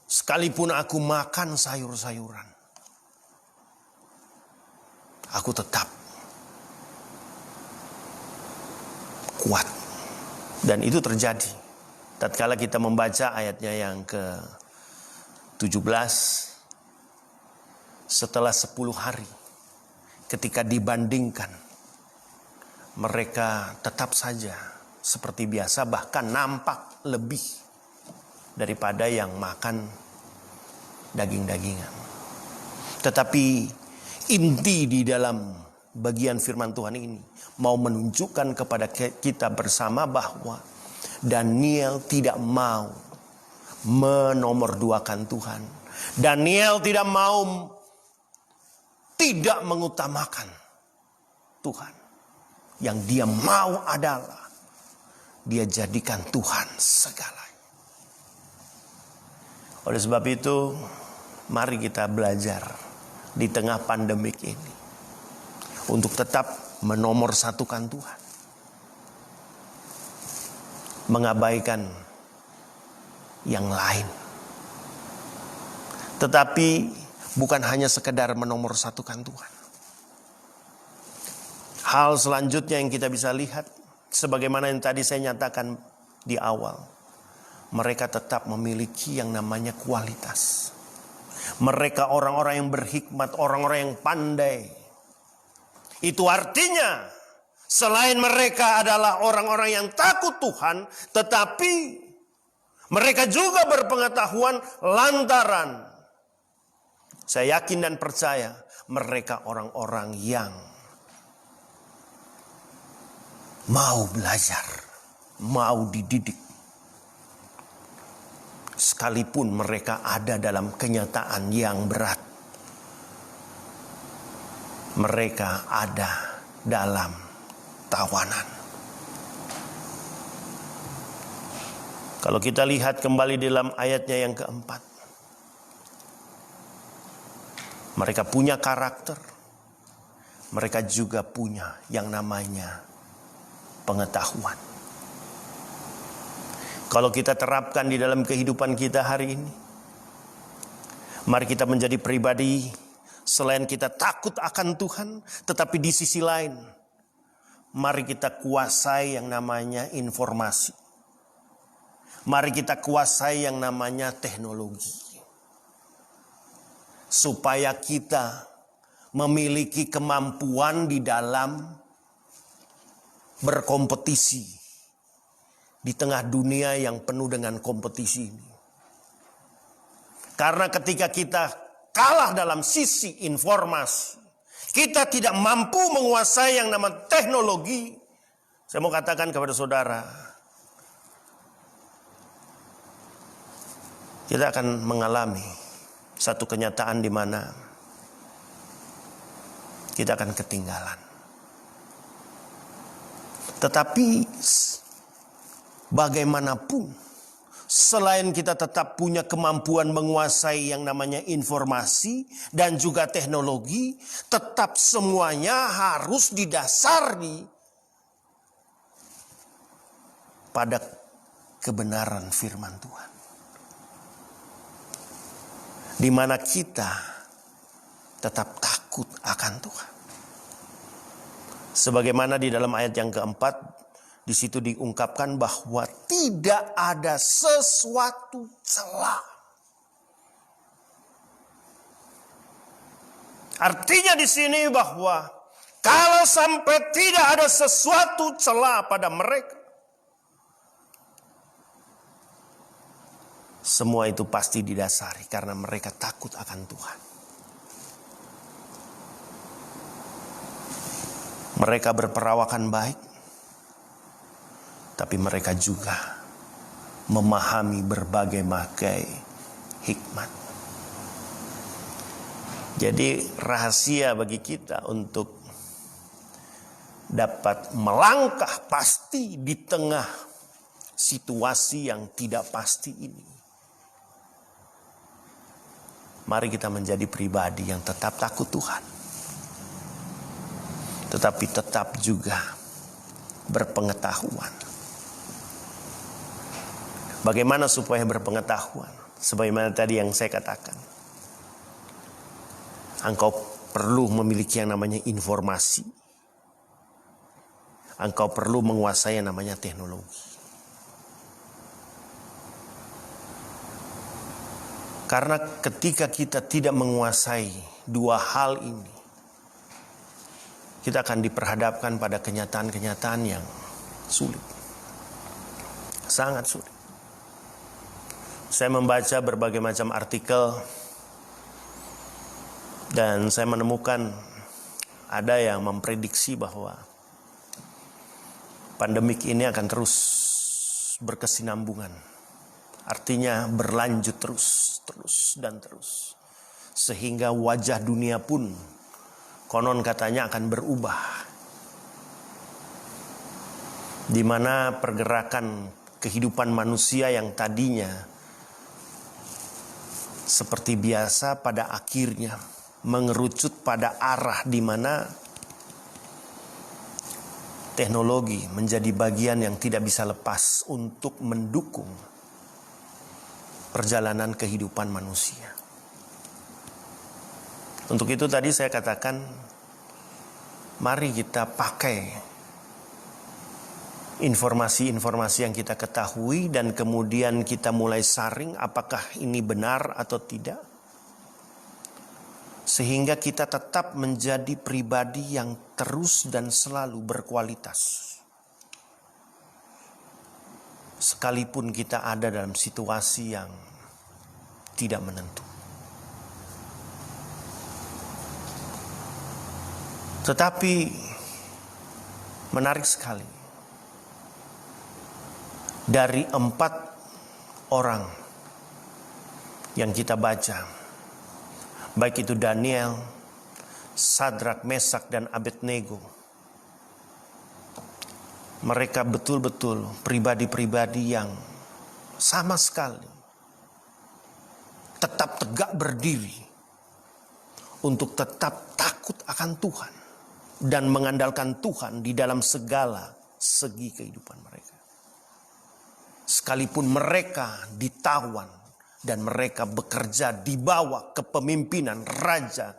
sekalipun aku makan sayur-sayuran, aku tetap kuat. Dan itu terjadi tatkala kita membaca ayatnya yang ke-17. Setelah 10 hari, ketika dibandingkan, mereka tetap saja seperti biasa, bahkan nampak lebih daripada yang makan daging-dagingan. Tetapi inti di dalam bagian firman Tuhan ini mau menunjukkan kepada kita bersama bahwa Daniel tidak mau menomorduakan Tuhan. Daniel tidak mau tidak mengutamakan Tuhan. Yang dia mau adalah dia jadikan Tuhan segalanya. Oleh sebab itu, mari kita belajar di tengah pandemik ini untuk tetap menomorsatukan Tuhan, mengabaikan yang lain. Tetapi bukan hanya sekedar menomorsatukan Tuhan. Hal selanjutnya yang kita bisa lihat, sebagaimana yang tadi saya nyatakan di awal, mereka tetap memiliki yang namanya kualitas. Mereka orang-orang yang berhikmat, orang-orang yang pandai. Itu artinya selain mereka adalah orang-orang yang takut Tuhan, tetapi mereka juga berpengetahuan lantaran saya yakin dan percaya mereka orang-orang yang mau belajar, mau dididik. Sekalipun mereka ada dalam kenyataan yang berat, mereka ada dalam tawanan. Kalau kita lihat kembali dalam ayatnya yang keempat, mereka punya karakter, mereka juga punya yang namanya pengetahuan. Kalau kita terapkan di dalam kehidupan kita hari ini, mari kita menjadi pribadi selain kita takut akan Tuhan, tetapi di sisi lain, mari kita kuasai yang namanya informasi. Mari kita kuasai yang namanya teknologi. Supaya kita memiliki kemampuan di dalam berkompetisi di tengah dunia yang penuh dengan kompetisi ini. Karena ketika kita kalah dalam sisi informasi, kita tidak mampu menguasai yang namanya teknologi. Saya mau katakan kepada saudara, kita akan mengalami satu kenyataan di mana kita akan ketinggalan. Tetapi bagaimanapun, selain kita tetap punya kemampuan menguasai yang namanya informasi dan juga teknologi, tetap semuanya harus didasari pada kebenaran firman Tuhan. Di mana kita tetap takut akan Tuhan. Sebagaimana di dalam ayat yang keempat, di situ diungkapkan bahwa tidak ada sesuatu celah. Artinya di sini bahwa kalau sampai tidak ada sesuatu celah pada mereka, semua itu pasti didasari karena mereka takut akan Tuhan. Mereka berperawakan baik, tapi mereka juga memahami berbagai-bagai hikmat. Jadi rahasia bagi kita untuk dapat melangkah pasti di tengah situasi yang tidak pasti ini. Mari kita menjadi pribadi yang tetap takut Tuhan, tetapi tetap juga berpengetahuan. Bagaimana supaya berpengetahuan? Sebagaimana tadi yang saya katakan, engkau perlu memiliki yang namanya informasi. Engkau perlu menguasai yang namanya teknologi. Karena ketika kita tidak menguasai dua hal ini, kita akan diperhadapkan pada kenyataan-kenyataan yang sulit. Sangat sulit. Saya membaca berbagai macam artikel dan saya menemukan ada yang memprediksi bahwa pandemik ini akan terus berkesinambungan. Artinya berlanjut terus dan terus. Sehingga wajah dunia pun konon katanya akan berubah. Di mana pergerakan kehidupan manusia yang tadinya seperti biasa pada akhirnya mengerucut pada arah di mana teknologi menjadi bagian yang tidak bisa lepas untuk mendukung perjalanan kehidupan manusia. Untuk itu tadi saya katakan, mari kita pakai informasi-informasi yang kita ketahui dan kemudian kita mulai saring apakah ini benar atau tidak. Sehingga kita tetap menjadi pribadi yang terus dan selalu berkualitas. Sekalipun kita ada dalam situasi yang tidak menentu. Tetapi menarik sekali. Dari 4 orang yang kita baca, baik itu Daniel, Sadrak, Mesak, dan Abednego, mereka betul-betul pribadi-pribadi yang sama sekali tetap tegak berdiri untuk tetap takut akan Tuhan dan mengandalkan Tuhan di dalam segala segi kehidupan mereka. Sekalipun mereka ditawan dan mereka bekerja di bawah kepemimpinan Raja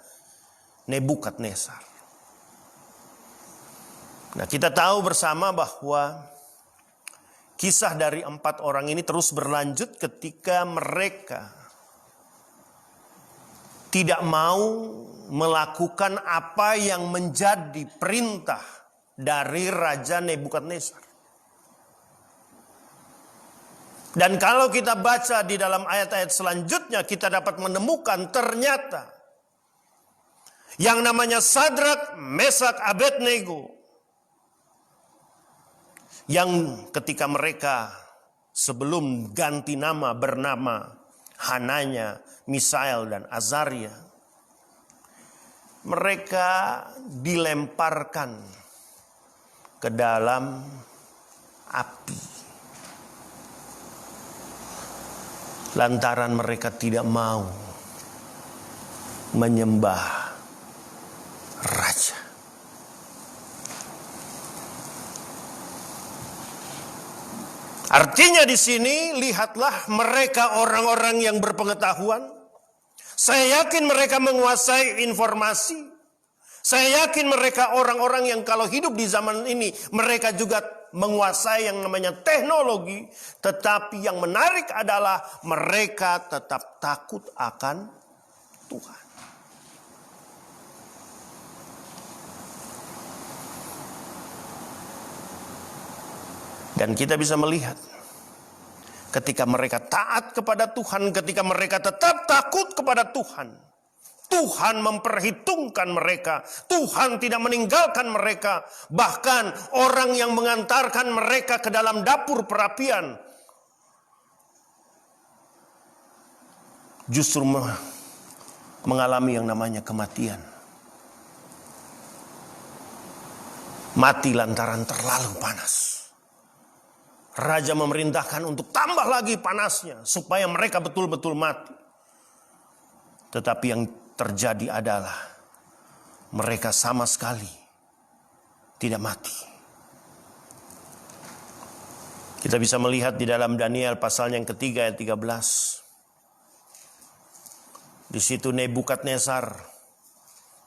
Nebukadnezar. Nah, kita tahu bersama bahwa kisah dari 4 orang ini terus berlanjut ketika mereka tidak mau melakukan apa yang menjadi perintah dari Raja Nebukadnezar. Dan kalau kita baca di dalam ayat-ayat selanjutnya, kita dapat menemukan ternyata yang namanya Sadrak, Mesak, Abednego, yang ketika mereka sebelum ganti nama bernama Hananya, Misael, dan Azaria, mereka dilemparkan ke dalam api. Lantaran mereka tidak mau menyembah raja. Artinya di sini, lihatlah mereka orang-orang yang berpengetahuan. Saya yakin mereka menguasai informasi. Saya yakin mereka orang-orang yang kalau hidup di zaman ini, mereka juga menguasai yang namanya teknologi. Tetapi yang menarik adalah mereka tetap takut akan Tuhan. Dan kita bisa melihat ketika mereka taat kepada Tuhan, ketika mereka tetap takut kepada Tuhan, Tuhan memperhitungkan mereka. Tuhan tidak meninggalkan mereka. Bahkan orang yang mengantarkan mereka ke dalam dapur perapian justru mengalami yang namanya kematian. Mati lantaran terlalu panas. Raja memerintahkan untuk tambah lagi panasnya supaya mereka betul-betul mati. Tetapi yang terjadi adalah mereka sama sekali tidak mati. Kita bisa melihat di dalam Daniel pasal yang ketiga ayat 13. Di situ Nebukadnezar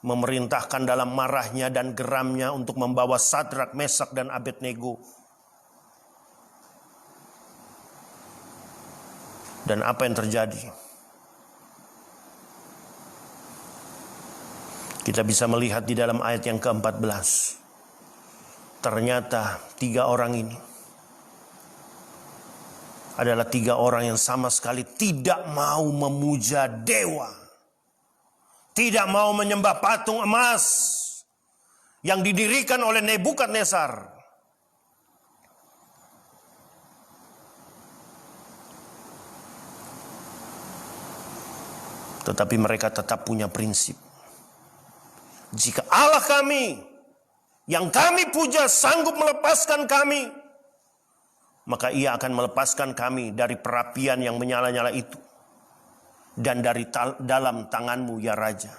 memerintahkan dalam marahnya dan geramnya untuk membawa Sadrak, Mesak, dan Abednego. Dan apa yang terjadi? Kita bisa melihat di dalam ayat yang ke-14. Ternyata 3 orang ini adalah 3 orang yang sama sekali tidak mau memuja dewa. Tidak mau menyembah patung emas yang didirikan oleh Nebukadnezar. Tetapi mereka tetap punya prinsip. Jika Allah kami yang kami puja sanggup melepaskan kami, maka Ia akan melepaskan kami dari perapian yang menyala-nyala itu dan dari dalam tanganmu ya Raja.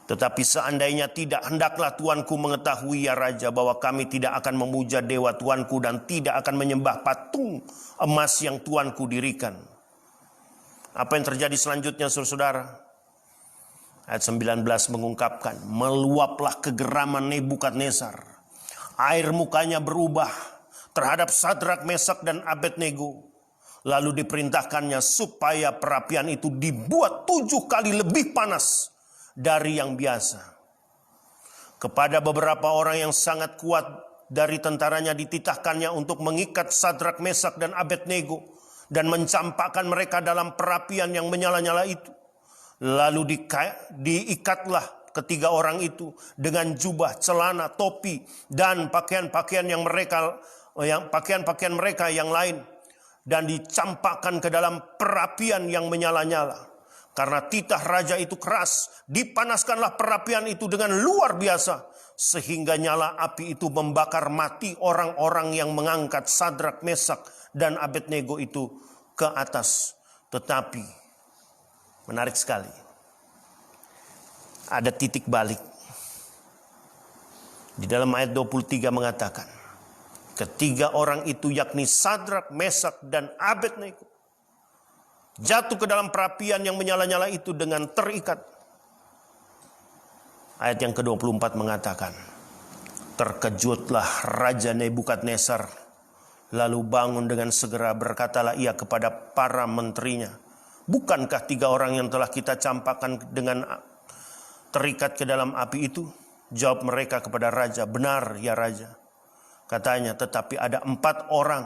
Tetapi seandainya tidak, hendaklah Tuanku mengetahui ya Raja bahwa kami tidak akan memuja dewa Tuanku dan tidak akan menyembah patung emas yang Tuanku dirikan. Apa yang terjadi selanjutnya, saudara-saudara? Ayat 19 mengungkapkan, meluaplah kegeraman Nebukadnezar. Air mukanya berubah terhadap Sadrak, Mesak, dan Abednego. Lalu diperintahkannya supaya perapian itu dibuat 7 kali lebih panas dari yang biasa. Kepada beberapa orang yang sangat kuat dari tentaranya dititahkannya untuk mengikat Sadrak, Mesak, dan Abednego dan mencampakkan mereka dalam perapian yang menyala-nyala itu. Lalu diikatlah ketiga orang itu dengan jubah, celana, topi, dan pakaian-pakaian mereka yang lain, dan dicampakkan ke dalam perapian yang menyala-nyala. Karena titah raja itu keras, dipanaskanlah perapian itu dengan luar biasa, sehingga nyala api itu membakar mati orang-orang yang mengangkat Sadrak, Mesak, dan Abednego itu ke atas. Tetapi menarik sekali, ada titik balik. Di dalam ayat 23 mengatakan, ketiga orang itu yakni Sadrak, Mesak, dan Abednego jatuh ke dalam perapian yang menyala-nyala itu dengan terikat. Ayat yang ke-24 mengatakan, terkejutlah Raja Nebukadnezar, lalu bangun dengan segera, berkatalah ia kepada para menterinya, bukankah 3 orang yang telah kita campakkan dengan terikat ke dalam api itu? Jawab mereka kepada raja, "Benar ya raja." Katanya, "Tetapi ada 4 orang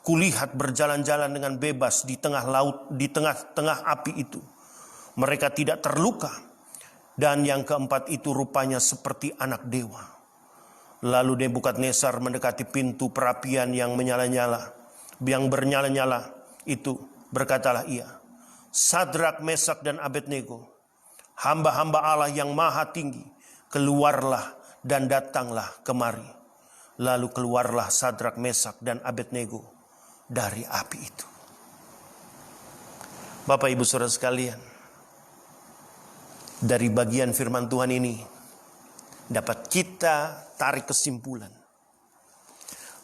kulihat berjalan-jalan dengan bebas di tengah laut, di tengah-tengah api itu. Mereka tidak terluka. Dan yang keempat itu rupanya seperti anak dewa." Lalu Nebukadnezar mendekati pintu perapian yang bernyala-nyala itu. Berkatalah ia, "Sadrak, Mesak, dan Abednego, hamba-hamba Allah yang maha tinggi, keluarlah dan datanglah kemari." Lalu keluarlah Sadrak, Mesak, dan Abednego dari api itu. Bapak, Ibu, Saudara sekalian, dari bagian firman Tuhan ini dapat kita tarik kesimpulan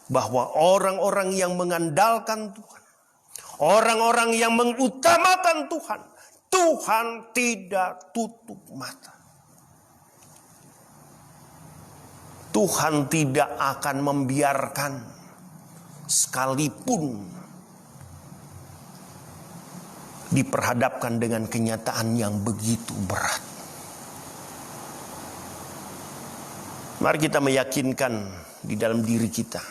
bahwa orang-orang yang mengandalkan Tuhan, orang-orang yang mengutamakan Tuhan, Tuhan tidak tutup mata. Tuhan tidak akan membiarkan sekalipun diperhadapkan dengan kenyataan yang begitu berat. Mari kita meyakinkan di dalam diri kita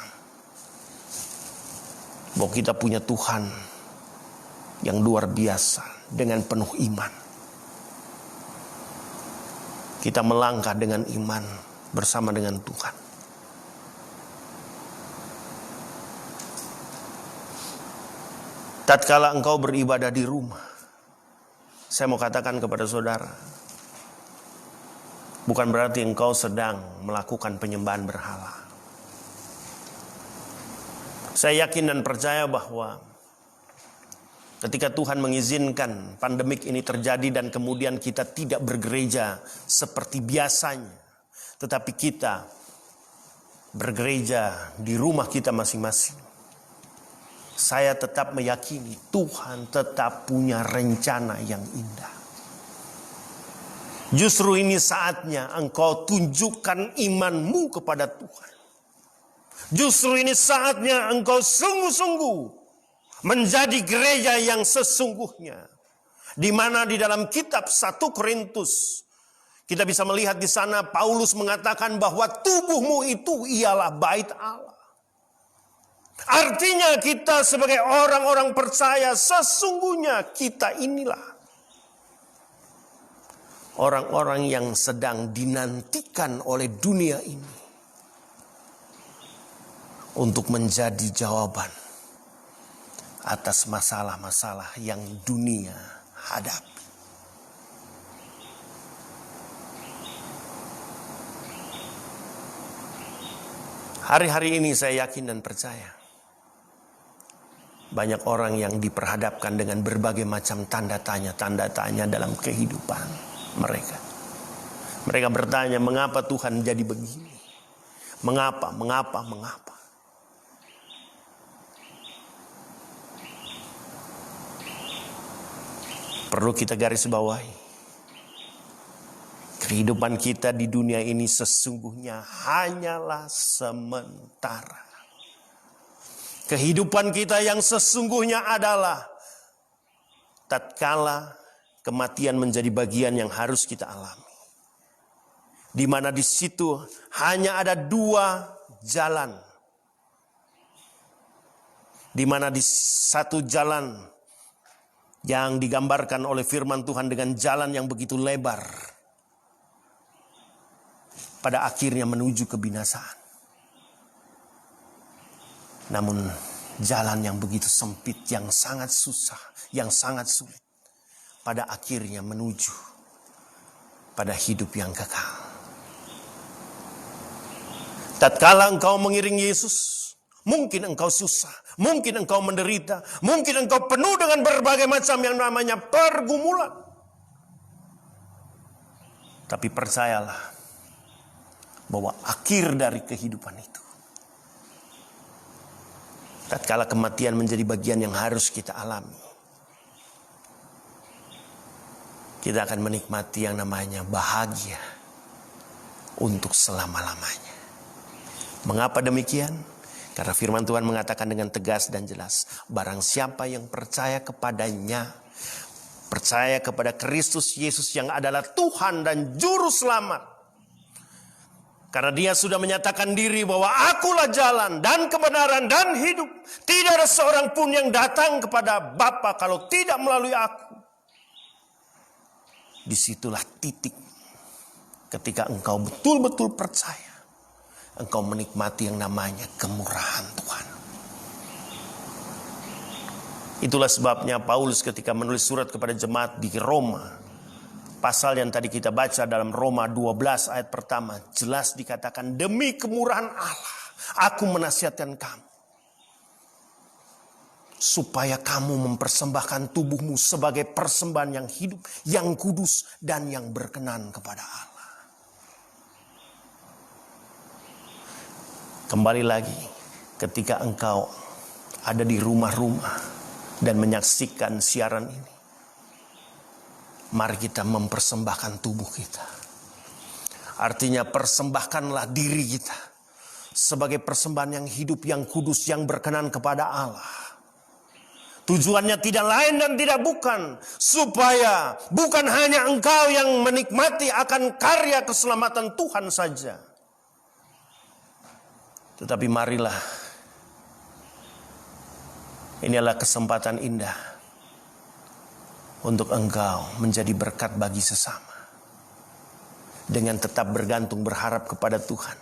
bahwa kita punya Tuhan yang luar biasa dengan penuh iman. Kita melangkah dengan iman bersama dengan Tuhan. Tatkala engkau beribadah di rumah, saya mau katakan kepada saudara, bukan berarti engkau sedang melakukan penyembahan berhala. Saya yakin dan percaya bahwa ketika Tuhan mengizinkan pandemik ini terjadi dan kemudian kita tidak bergereja seperti biasanya, tetapi kita bergereja di rumah kita masing-masing, saya tetap meyakini Tuhan tetap punya rencana yang indah. Justru ini saatnya engkau tunjukkan imanmu kepada Tuhan. Justru ini saatnya engkau sungguh-sungguh menjadi gereja yang sesungguhnya. Di mana di dalam kitab 1 Korintus kita bisa melihat di sana Paulus mengatakan bahwa tubuhmu itu ialah bait Allah. Artinya kita sebagai orang-orang percaya sesungguhnya kita inilah orang-orang yang sedang dinantikan oleh dunia ini untuk menjadi jawaban atas masalah-masalah yang dunia hadapi. Hari-hari ini saya yakin dan percaya banyak orang yang diperhadapkan dengan berbagai macam tanda tanya dalam kehidupan mereka. Mereka bertanya, mengapa Tuhan jadi begini? Mengapa? Perlu kita garis bawahi. Kehidupan kita di dunia ini sesungguhnya hanyalah sementara. Kehidupan kita yang sesungguhnya adalah tatkala kematian menjadi bagian yang harus kita alami. Di mana di situ hanya ada 2 jalan. Di mana di satu jalan yang digambarkan oleh firman Tuhan dengan jalan yang begitu lebar, pada akhirnya menuju kebinasaan. Namun jalan yang begitu sempit, yang sangat susah, yang sangat sulit, pada akhirnya menuju pada hidup yang kekal. Tatkala engkau mengiring Yesus, mungkin engkau susah, mungkin engkau menderita, mungkin engkau penuh dengan berbagai macam yang namanya pergumulan. Tapi percayalah bahwa akhir dari kehidupan itu, tatkala kematian menjadi bagian yang harus kita alami, kita akan menikmati yang namanya bahagia untuk selama-lamanya. Mengapa demikian? Karena firman Tuhan mengatakan dengan tegas dan jelas, barang siapa yang percaya kepadanya, percaya kepada Kristus Yesus yang adalah Tuhan dan Juru Selamat, Karena dia sudah menyatakan diri bahwa akulah jalan dan kebenaran dan hidup. Tidak ada seorang pun yang datang kepada Bapa kalau tidak melalui aku. Disitulah titik ketika engkau betul-betul percaya. Engkau menikmati yang namanya kemurahan Tuhan. Itulah sebabnya Paulus ketika menulis surat kepada jemaat di Roma, pasal yang tadi kita baca dalam Roma 12 ayat pertama, jelas dikatakan, demi kemurahan Allah, aku menasihatkan kamu, supaya kamu mempersembahkan tubuhmu sebagai persembahan yang hidup, yang kudus, dan yang berkenan kepada Allah. Kembali lagi, ketika engkau ada di rumah-rumah dan menyaksikan siaran ini, mari kita mempersembahkan tubuh kita. Artinya persembahkanlah diri kita sebagai persembahan yang hidup, yang kudus, yang berkenan kepada Allah. Tujuannya tidak lain dan tidak bukan, supaya bukan hanya engkau yang menikmati akan karya keselamatan Tuhan saja. Tetapi marilah, ini adalah kesempatan indah untuk engkau menjadi berkat bagi sesama. Dengan tetap bergantung berharap kepada Tuhan.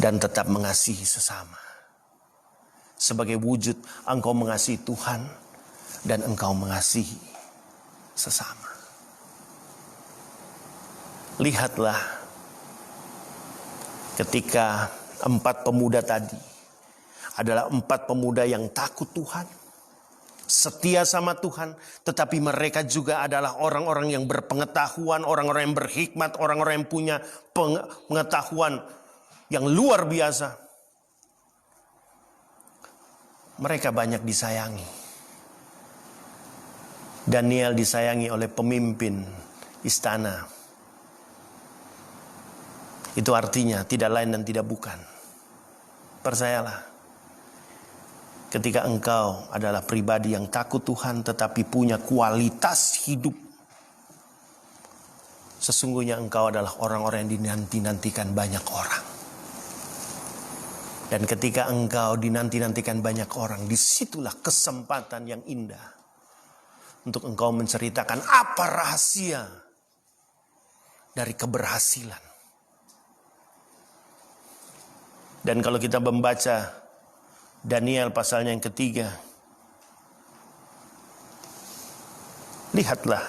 Dan tetap mengasihi sesama. Sebagai wujud engkau mengasihi Tuhan dan engkau mengasihi sesama. Lihatlah ketika 4 pemuda tadi adalah 4 pemuda yang takut Tuhan, setia sama Tuhan, tetapi mereka juga adalah orang-orang yang berpengetahuan, orang-orang yang berhikmat, orang-orang yang punya pengetahuan yang luar biasa. Mereka banyak disayangi. Daniel disayangi oleh pemimpin istana. Itu artinya tidak lain dan tidak bukan. Percayalah. Ketika engkau adalah pribadi yang takut Tuhan tetapi punya kualitas hidup, sesungguhnya engkau adalah orang-orang yang dinanti-nantikan banyak orang. Dan ketika engkau dinanti-nantikan banyak orang, disitulah kesempatan yang indah untuk engkau menceritakan apa rahasia dari keberhasilan. Dan kalau kita membaca Daniel pasalnya yang ketiga, lihatlah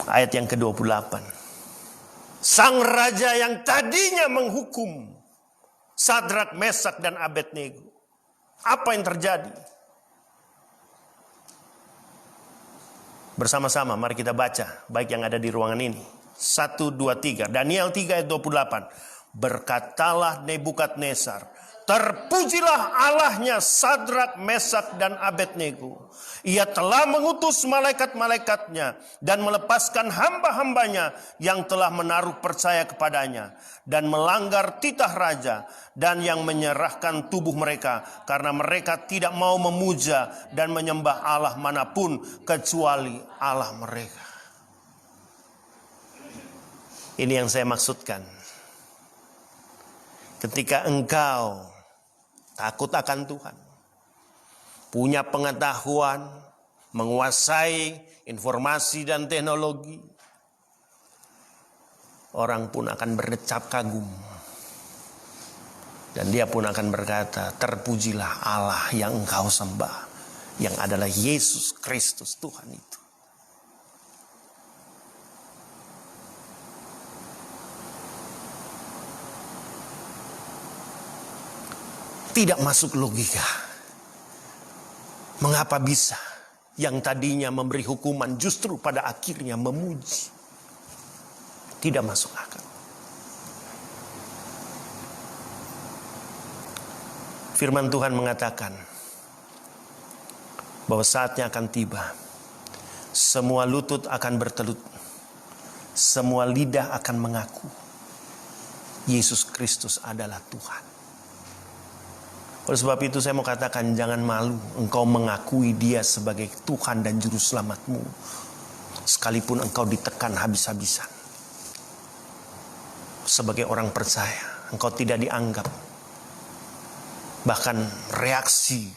ayat yang ke-28. Sang raja yang tadinya menghukum Sadrak, Mesak, dan Abednego. Apa yang terjadi? Bersama-sama mari kita baca, baik yang ada di ruangan ini. 1, 2, 3. Daniel 3 ayat 28. Berkatalah Nebukadnezar, terpujilah Allahnya Sadrak, Mesak, dan Abednego. Ia telah mengutus malaikat-malaikatnya dan melepaskan hamba-hambanya yang telah menaruh percaya kepadanya dan melanggar titah raja, dan yang menyerahkan tubuh mereka karena mereka tidak mau memuja dan menyembah Allah manapun kecuali Allah mereka. Ini yang saya maksudkan. Ketika engkau takut akan Tuhan, punya pengetahuan, menguasai informasi dan teknologi, orang pun akan berdecap kagum. Dan dia pun akan berkata, terpujilah Allah yang engkau sembah, yang adalah Yesus Kristus Tuhan itu. Tidak masuk logika. Mengapa bisa yang tadinya memberi hukuman justru pada akhirnya memuji? Tidak masuk akal. Firman Tuhan mengatakan bahwa saatnya akan tiba. Semua lutut akan bertelut. Semua lidah akan mengaku Yesus Kristus adalah Tuhan. Oleh sebab itu saya mau katakan, jangan malu engkau mengakui Dia sebagai Tuhan dan Juru Selamatmu. sekalipun engkau ditekan habis-habisan. Sebagai orang percaya, engkau tidak dianggap. Bahkan reaksi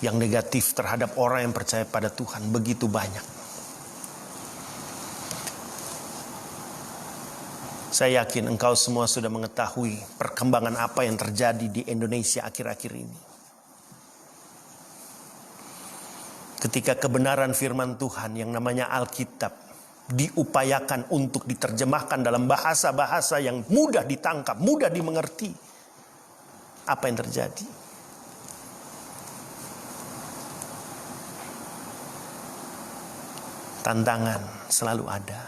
yang negatif terhadap orang yang percaya pada Tuhan begitu banyak. Saya yakin engkau semua sudah mengetahui perkembangan apa yang terjadi di Indonesia akhir-akhir ini. Ketika kebenaran firman Tuhan yang namanya Alkitab diupayakan untuk diterjemahkan dalam bahasa-bahasa yang mudah ditangkap, mudah dimengerti. Apa yang terjadi? Tantangan selalu ada.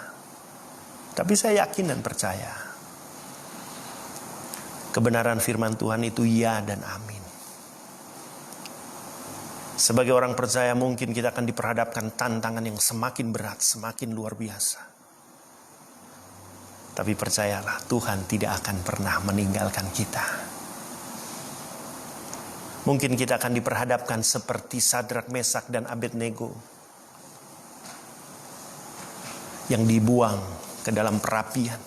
Tapi saya yakin dan percaya kebenaran firman Tuhan itu ya dan amin. Sebagai orang percaya mungkin kita akan diperhadapkan tantangan yang semakin berat, semakin luar biasa. Tapi percayalah, Tuhan tidak akan pernah meninggalkan kita. Mungkin kita akan diperhadapkan seperti Sadrak, Mesak, dan Abednego yang dibuang ke dalam perapian.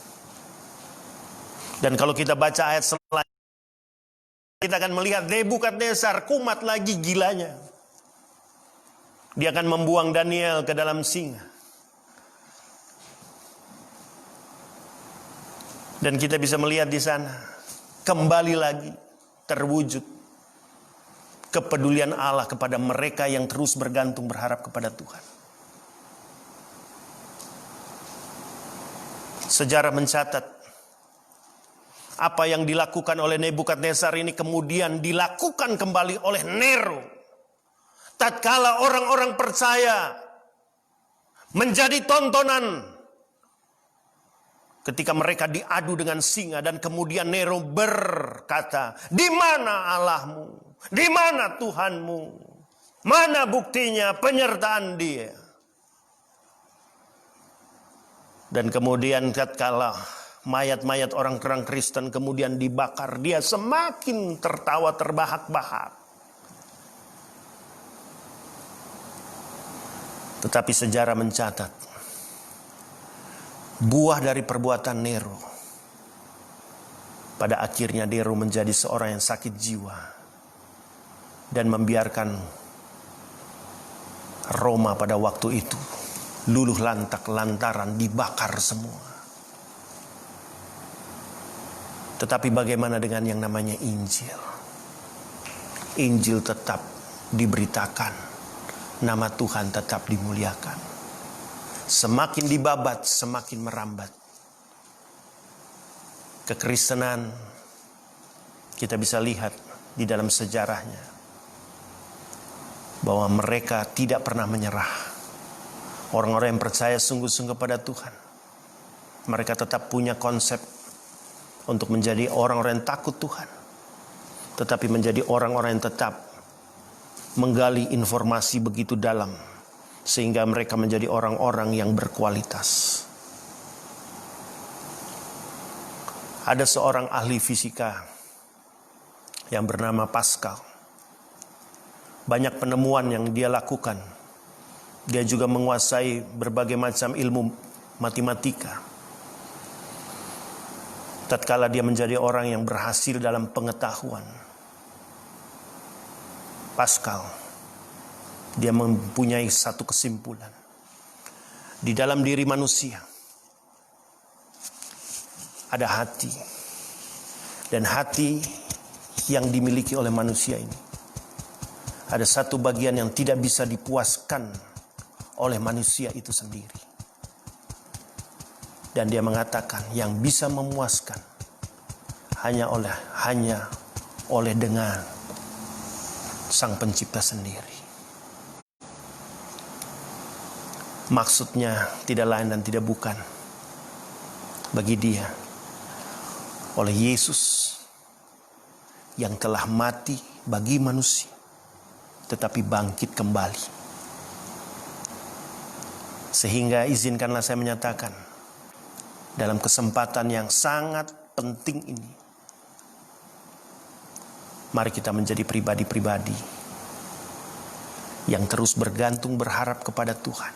Dan kalau kita baca ayat selanjutnya, kita akan melihat Nebukadnezar kumat lagi gilanya. Dia akan membuang Daniel ke dalam singa. Dan kita bisa melihat di sana kembali lagi terwujud kepedulian Allah kepada mereka yang terus bergantung berharap kepada Tuhan. Sejarah mencatat apa yang dilakukan oleh Nebukadnezar ini kemudian dilakukan kembali oleh Nero. Tatkala orang-orang percaya menjadi tontonan ketika mereka diadu dengan singa, dan kemudian Nero berkata, "Di mana Allahmu? Di mana Tuhanmu? Mana buktinya penyertaan dia?" Dan kemudian tatkala mayat-mayat orang-orang Kristen kemudian dibakar, dia semakin tertawa terbahak-bahak. Tetapi sejarah mencatat buah dari perbuatan Nero. Pada akhirnya Nero menjadi seorang yang sakit jiwa dan membiarkan Roma pada waktu itu luluh lantak lantaran dibakar semua. Tetapi bagaimana dengan yang namanya Injil? Injil tetap diberitakan. Nama Tuhan tetap dimuliakan. Semakin dibabat, semakin merambat. Kekristenan kita bisa lihat di dalam sejarahnya bahwa mereka tidak pernah menyerah. Orang-orang yang percaya sungguh-sungguh pada Tuhan, mereka tetap punya konsep untuk menjadi orang-orang yang takut Tuhan, tetapi menjadi orang-orang yang tetap menggali informasi begitu dalam sehingga mereka menjadi orang-orang yang berkualitas. Ada seorang ahli fisika yang bernama Pascal. Banyak penemuan yang dia lakukan. Dia juga menguasai berbagai macam ilmu matematika. Tatkala dia menjadi orang yang berhasil dalam pengetahuan, Pascal, dia mempunyai satu kesimpulan. Di dalam diri manusia ada hati. Dan hati yang dimiliki oleh manusia ini, ada satu bagian yang tidak bisa dipuaskan oleh manusia itu sendiri. Dan dia mengatakan yang bisa memuaskan hanya oleh dengan Sang Pencipta sendiri. Maksudnya tidak lain dan tidak bukan, bagi dia, oleh Yesus yang telah mati bagi manusia, tetapi bangkit kembali. Sehingga izinkanlah saya menyatakan, dalam kesempatan yang sangat penting ini, mari kita menjadi pribadi-pribadi yang terus bergantung berharap kepada Tuhan.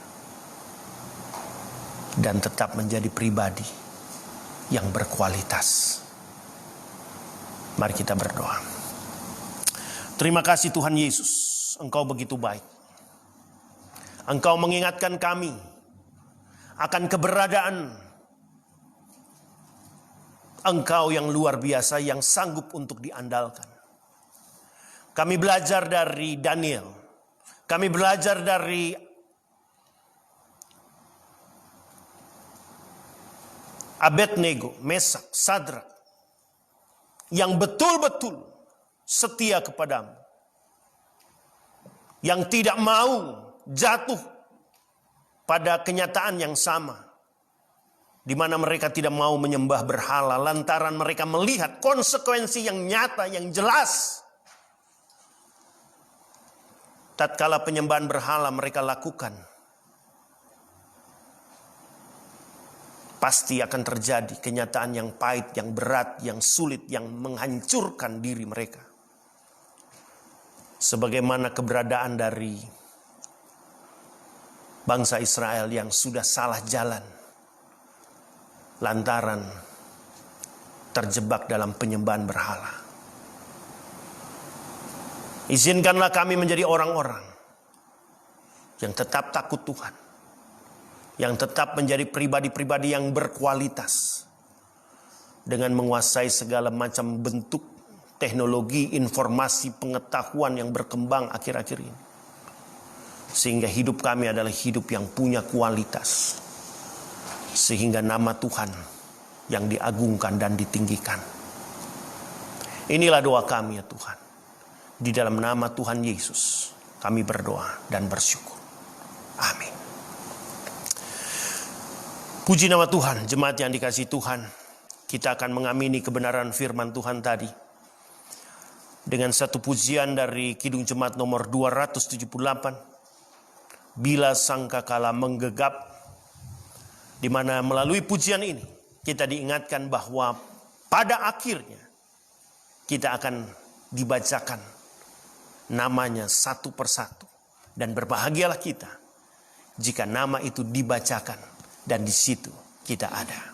dan tetap menjadi pribadi yang berkualitas. Mari kita berdoa. Terima kasih Tuhan Yesus, Engkau begitu baik. Engkau mengingatkan kami akan keberadaan Engkau yang luar biasa, yang sanggup untuk diandalkan. Kami belajar dari Daniel. Kami belajar dari Abednego, Mesak, Sadrak, yang betul-betul setia kepadamu, yang tidak mau jatuh pada kenyataan yang sama, di mana mereka tidak mau menyembah berhala lantaran mereka melihat konsekuensi yang nyata, yang jelas. Tatkala penyembahan berhala mereka lakukan, pasti akan terjadi kenyataan yang pahit, yang berat, yang sulit, yang menghancurkan diri mereka. Sebagaimana keberadaan dari bangsa Israel yang sudah salah jalan lantaran terjebak dalam penyembahan berhala. Izinkanlah kami menjadi orang-orang yang tetap takut Tuhan, yang tetap menjadi pribadi-pribadi yang berkualitas dengan menguasai segala macam bentuk teknologi, informasi, pengetahuan yang berkembang akhir-akhir ini. Sehingga hidup kami adalah hidup yang punya kualitas. Sehingga nama Tuhan yang diagungkan dan ditinggikan. Inilah doa kami ya Tuhan. Di dalam nama Tuhan Yesus kami berdoa dan bersyukur. Amin. Puji nama Tuhan, jemaat yang dikasihi Tuhan. Kita akan mengamini kebenaran firman Tuhan tadi dengan satu pujian dari Kidung Jemaat nomor 278. Bila sangkakala menggegap, di mana melalui pujian ini kita diingatkan bahwa pada akhirnya kita akan dibacakan namanya satu persatu, dan berbahagialah kita jika nama itu dibacakan dan di situ kita ada.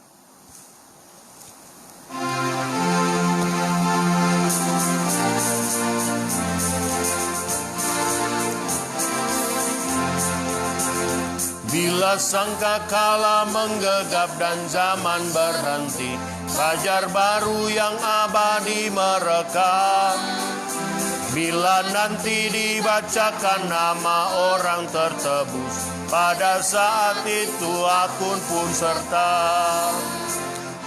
Bila sangkakala menggegap dan zaman berhenti, fajar baru yang abadi merekam. Bila nanti dibacakan nama orang tertebus, pada saat itu aku pun serta.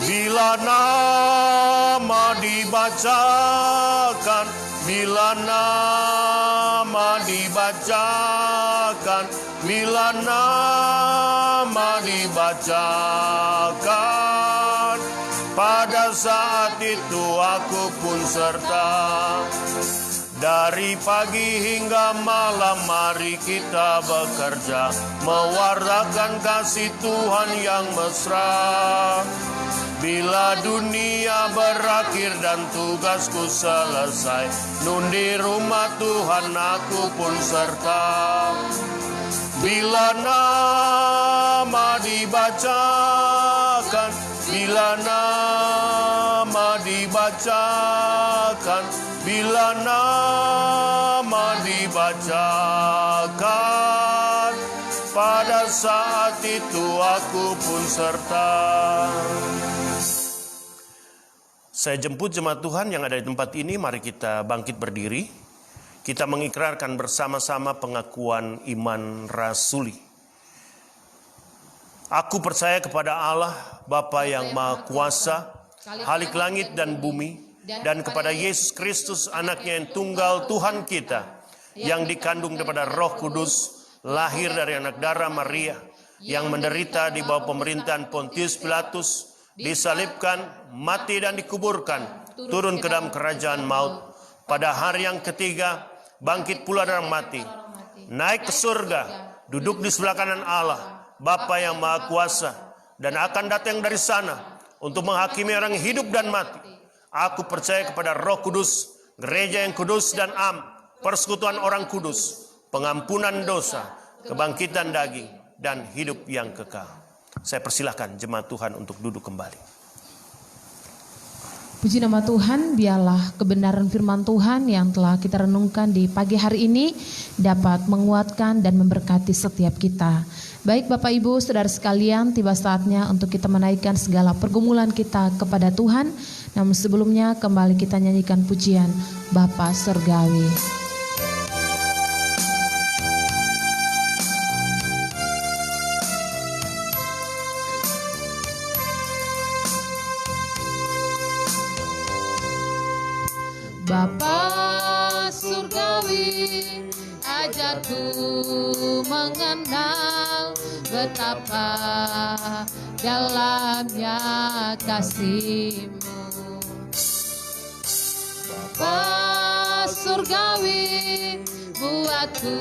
Bila nama dibacakan, bila nama dibacakan, bila nama dibacakan, pada saat itu aku pun serta. Dari pagi hingga malam mari kita bekerja, mewartakan kasih Tuhan yang mesra. Bila dunia berakhir dan tugasku selesai, nun di rumah Tuhan aku pun serta. Bila nama dibacakan, bila nama dibacakan, bila nama dibacakan, pada saat itu aku pun serta. Saya jemput jemaat Tuhan yang ada di tempat ini, mari kita bangkit berdiri. Kita mengikrarkan bersama-sama pengakuan iman rasuli. Aku percaya kepada Allah, Bapa yang Maha Kuasa, Khalik langit dan bumi, dan kepada Yesus Kristus anaknya yang tunggal Tuhan kita, yang dikandung daripada Roh Kudus, lahir dari anak darah Maria, yang menderita di bawah pemerintahan Pontius Pilatus, disalibkan, mati dan dikuburkan, turun ke dalam kerajaan maut, pada hari yang ketiga bangkit pula dari mati, naik ke surga, duduk di sebelah kanan Allah, Bapa yang Maha Kuasa, dan akan datang dari sana untuk menghakimi orang hidup dan mati. Aku percaya kepada Roh Kudus, gereja yang kudus dan am, persekutuan orang kudus, pengampunan dosa, kebangkitan daging, dan hidup yang kekal. Saya persilahkan jemaat Tuhan untuk duduk kembali. Puji nama Tuhan, biarlah kebenaran firman Tuhan yang telah kita renungkan di pagi hari ini dapat menguatkan dan memberkati setiap kita. Baik Bapak Ibu, saudara sekalian, tiba saatnya untuk kita menaikkan segala pergumulan kita kepada Tuhan. Namun sebelumnya kembali kita nyanyikan pujian Bapa Surgawi. Bapa Surgawi, ajarku mengenal betapa dalamnya kasih-Mu. Bapa Surgawi, buatku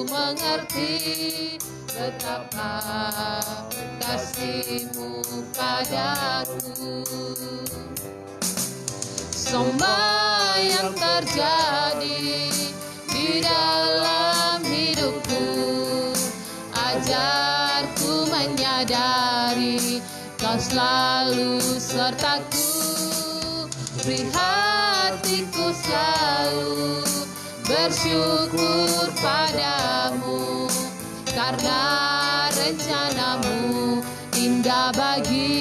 mengerti betapa kasih-Mu padaku. Semua yang terjadi di dalam hidupku, ajarku menyadari Kau selalu sertaku. Beri hatiku selalu bersyukur padamu, karena rencana-Mu indah bagiku.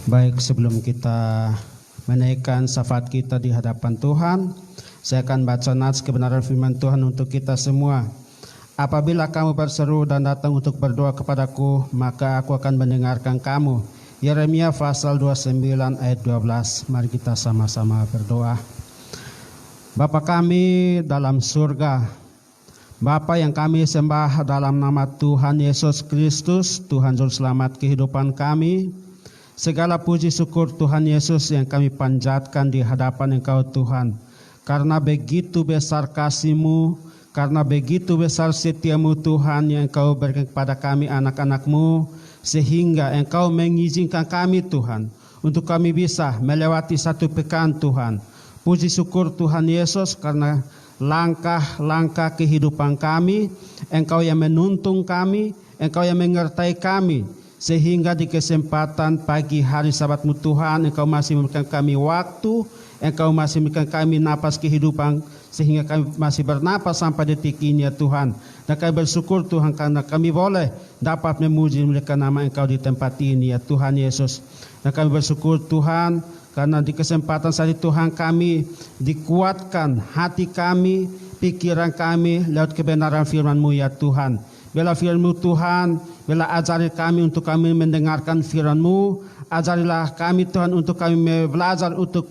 Baik, sebelum kita menaikkan syafaat kita di hadapan Tuhan, saya akan baca nats kebenaran firman Tuhan untuk kita semua. Apabila kamu berseru dan datang untuk berdoa kepadaku, maka aku akan mendengarkan kamu. Yeremia pasal 29 ayat 12. Mari kita sama-sama berdoa. Bapa kami dalam surga, Bapa yang kami sembah dalam nama Tuhan Yesus Kristus, Tuhan Juru Selamat kehidupan kami. Segala puji syukur Tuhan Yesus yang kami panjatkan di hadapan Engkau Tuhan. Karena begitu besar kasih-Mu, karena begitu besar setia-Mu Tuhan yang Engkau berikan kepada kami anak-anak-Mu, sehingga Engkau mengizinkan kami Tuhan, untuk kami bisa melewati satu pekan Tuhan. Puji syukur Tuhan Yesus karena langkah-langkah kehidupan kami, Engkau yang menuntun kami, Engkau yang menyertai kami. Sehingga di kesempatan pagi hari Sabat-Mu Tuhan, Engkau masih memberikan kami waktu, Engkau masih memberikan kami napas kehidupan, sehingga kami masih bernapas sampai detik ini ya Tuhan. Dan kami bersyukur Tuhan karena kami boleh dapat memuji memuliakan nama Engkau di tempat ini ya Tuhan Yesus. Dan kami bersyukur Tuhan karena di kesempatan saat ini Tuhan kami dikuatkan hati kami, pikiran kami lewat kebenaran firman-Mu ya Tuhan. Bila firman-Mu Tuhan, bila ajari kami untuk kami mendengarkan firman-Mu, ajarilah kami Tuhan untuk kami belajar untuk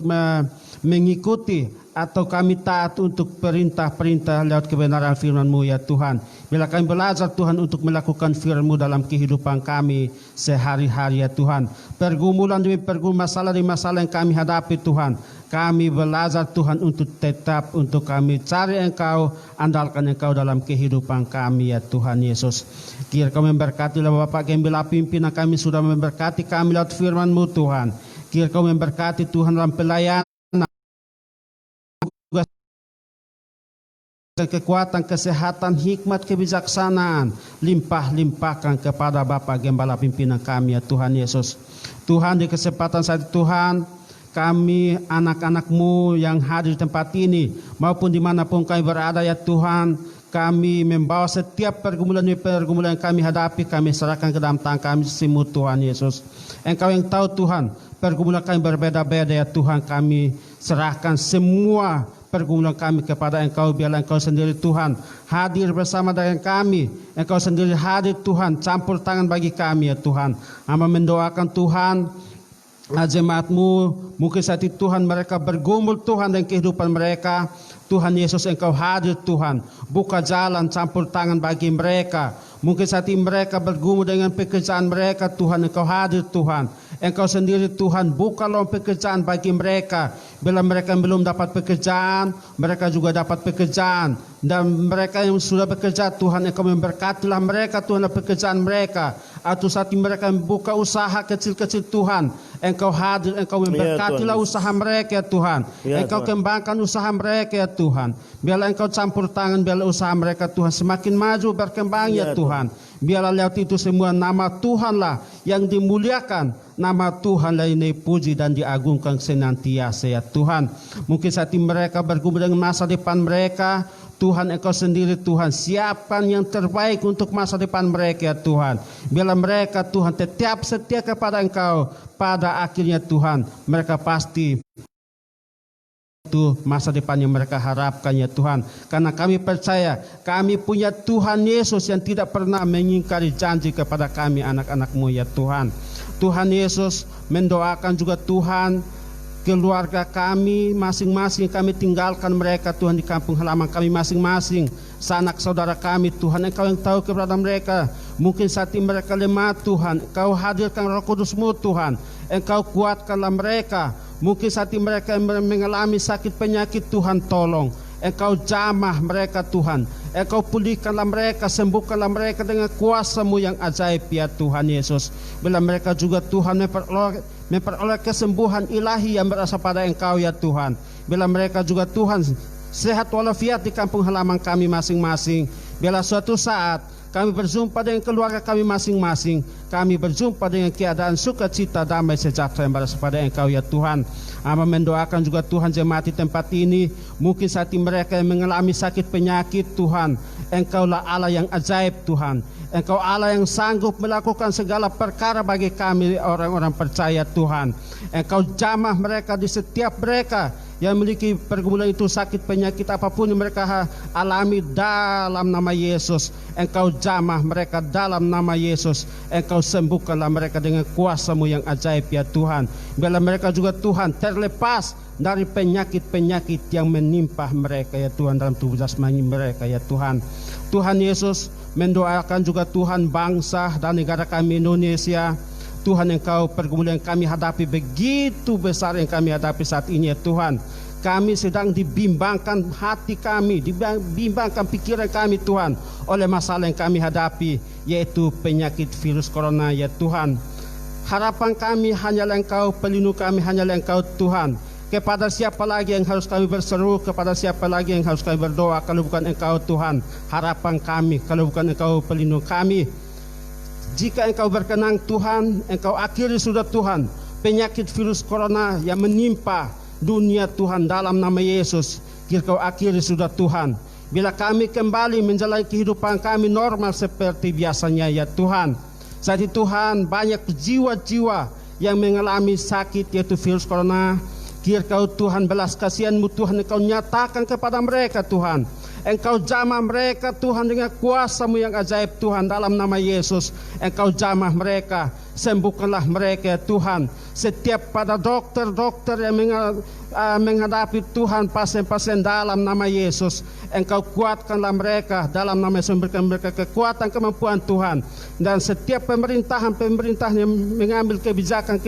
mengikuti atau kami taat untuk perintah-perintah lewat kebenaran firman-Mu ya Tuhan. Bila kami belajar Tuhan untuk melakukan firman-Mu dalam kehidupan kami sehari-hari ya Tuhan. Pergumulan demi pergumulan, masalah demi masalah yang kami hadapi Tuhan, kami belajar Tuhan untuk tetap untuk kami cari Engkau, andalkan Engkau dalam kehidupan kami ya Tuhan Yesus. Kira Kau memberkati Bapak Gembala pimpinan kami sudah memberkati kami lewat firman-Mu Tuhan. Kira Kau memberkati Tuhan dalam pelayanan, kekuatan, kesehatan, hikmat, kebijaksanaan, limpah-limpahkan kepada Bapak Gembala pimpinan kami ya Tuhan Yesus. Tuhan, di kesempatan saat Tuhan, kami anak-anak-Mu yang hadir di tempat ini maupun dimanapun kami berada ya Tuhan, kami membawa setiap pergumulan yang kami hadapi, kami serahkan ke dalam tangan kami semua Tuhan Yesus. Engkau yang tahu Tuhan, pergumulan kami berbeda-beda ya Tuhan, kami serahkan semua pergumulan kami kepada Engkau. Biarlah Engkau sendiri Tuhan hadir bersama dengan kami. Engkau sendiri hadir Tuhan, campur tangan bagi kami ya Tuhan. Hamba mendoakan Tuhan, jemaat-Mu, mungkin saat itu Tuhan mereka bergumul Tuhan dengan kehidupan mereka. Tuhan Yesus Engkau hadir Tuhan, buka jalan, campur tangan bagi mereka. Mungkin saat ini mereka bergumul dengan pekerjaan mereka, Tuhan Engkau hadir Tuhan. Engkau sendiri Tuhan buka lowong pekerjaan bagi mereka. Bila mereka yang belum dapat pekerjaan, mereka juga dapat pekerjaan. Dan mereka yang sudah bekerja, Tuhan Engkau memberkatilah mereka, Tuhan, pekerjaan mereka. Atau saat ini mereka membuka usaha kecil-kecil, Tuhan, Engkau hadir, Engkau memberkatilah usaha mereka, ya Tuhan. Engkau kembangkan usaha mereka, ya Tuhan. Biarlah Engkau campur tangan, biarlah usaha mereka, Tuhan, semakin maju berkembang, ya Tuhan. Biarlah lewat itu semua nama Tuhanlah yang dimuliakan, nama Tuhanlah yang dipuji dan diagungkan senantiasa, ya Tuhan. Mungkin saat ini mereka bergumul dengan masa depan mereka, Tuhan Engkau sendiri, Tuhan, siapkan yang terbaik untuk masa depan mereka, ya Tuhan. Biarlah mereka, Tuhan, tetap setia kepada Engkau. Pada akhirnya, Tuhan, mereka pasti itu masa depan yang mereka harapkan, ya Tuhan. Karena kami percaya kami punya Tuhan Yesus yang tidak pernah mengingkari janji kepada kami, anak-anak-Mu, ya Tuhan. Tuhan Yesus mendoakan juga, Tuhan, keluarga kami masing-masing, kami tinggalkan mereka, Tuhan, di kampung halaman kami masing-masing. Sanak saudara kami, Tuhan, Engkau yang tahu keberadaan mereka. Mungkin saat ini mereka lemah, Tuhan, Engkau hadirkan Roh Kudus-Mu, Tuhan. Engkau kuatkanlah mereka. Mungkin saat ini mereka mengalami sakit penyakit, Tuhan, tolong. Engkau jamah mereka, Tuhan. Engkau pulihkanlah mereka, sembuhkanlah mereka dengan kuasa-Mu yang ajaib, ya Tuhan Yesus. Bila mereka juga, Tuhan, memperoleh kesembuhan ilahi yang berasal pada Engkau, ya Tuhan. Bila mereka juga, Tuhan, sehat walafiat di kampung halaman kami masing-masing. Bila suatu saat kami berjumpa dengan keluarga kami masing-masing, kami berjumpa dengan keadaan sukacita, damai, sejahtera yang berasal pada Engkau, ya Tuhan. Amba mendoakan juga, Tuhan, jemaat di tempat ini. Mungkin saat ini mereka yang mengalami sakit penyakit, Tuhan, Engkaulah Allah yang ajaib, Tuhan. Engkau Allah yang sanggup melakukan segala perkara bagi kami orang-orang percaya, Tuhan. Engkau jamah mereka di setiap mereka yang memiliki pergumulan itu, sakit penyakit apapun yang mereka alami, dalam nama Yesus. Engkau jamah mereka dalam nama Yesus. Engkau sembuhkanlah mereka dengan kuasa-Mu yang ajaib, ya Tuhan. Biarlah mereka juga, Tuhan, terlepas dari penyakit-penyakit yang menimpa mereka, ya Tuhan, dalam tubuh jasmani mereka, ya Tuhan. Tuhan Yesus mendoakan juga, Tuhan, bangsa dan negara kami Indonesia. Tuhan, Engkau pergumulan yang kami hadapi begitu besar yang kami hadapi saat ini, ya Tuhan. Kami sedang dibimbangkan hati kami, dibimbangkan pikiran kami, Tuhan, oleh masalah yang kami hadapi, yaitu penyakit virus corona, ya Tuhan. Harapan kami hanyalah Engkau, pelindung kami hanyalah Engkau, Tuhan. Kepada siapa lagi yang harus kami berseru, kepada siapa lagi yang harus kami berdoa kalau bukan Engkau, Tuhan. Harapan kami kalau bukan Engkau, pelindung kami. Jika Engkau berkenan, Tuhan, Engkau akhiri sudah, Tuhan, penyakit virus corona yang menimpa dunia, Tuhan, dalam nama Yesus. Engkau akhiri sudah, Tuhan. Bila kami kembali menjalani kehidupan kami normal seperti biasanya, ya Tuhan. Saat itu, Tuhan, banyak jiwa-jiwa yang mengalami sakit, yaitu virus corona. Engkau, Tuhan, belas kasihan-Mu, Tuhan, Engkau nyatakan kepada mereka, Tuhan. Engkau jamah mereka, Tuhan, dengan kuasa-Mu yang ajaib, Tuhan, dalam nama Yesus. Engkau jamah mereka, sembuhkanlah mereka, Tuhan. Setiap pada dokter-dokter yang menghadapi, Tuhan, pasien-pasien dalam nama Yesus, Engkau kuatkanlah mereka dalam nama Yesus, memberikan mereka kekuatan, kemampuan, Tuhan. Dan setiap pemerintahan yang mengambil kebijakan,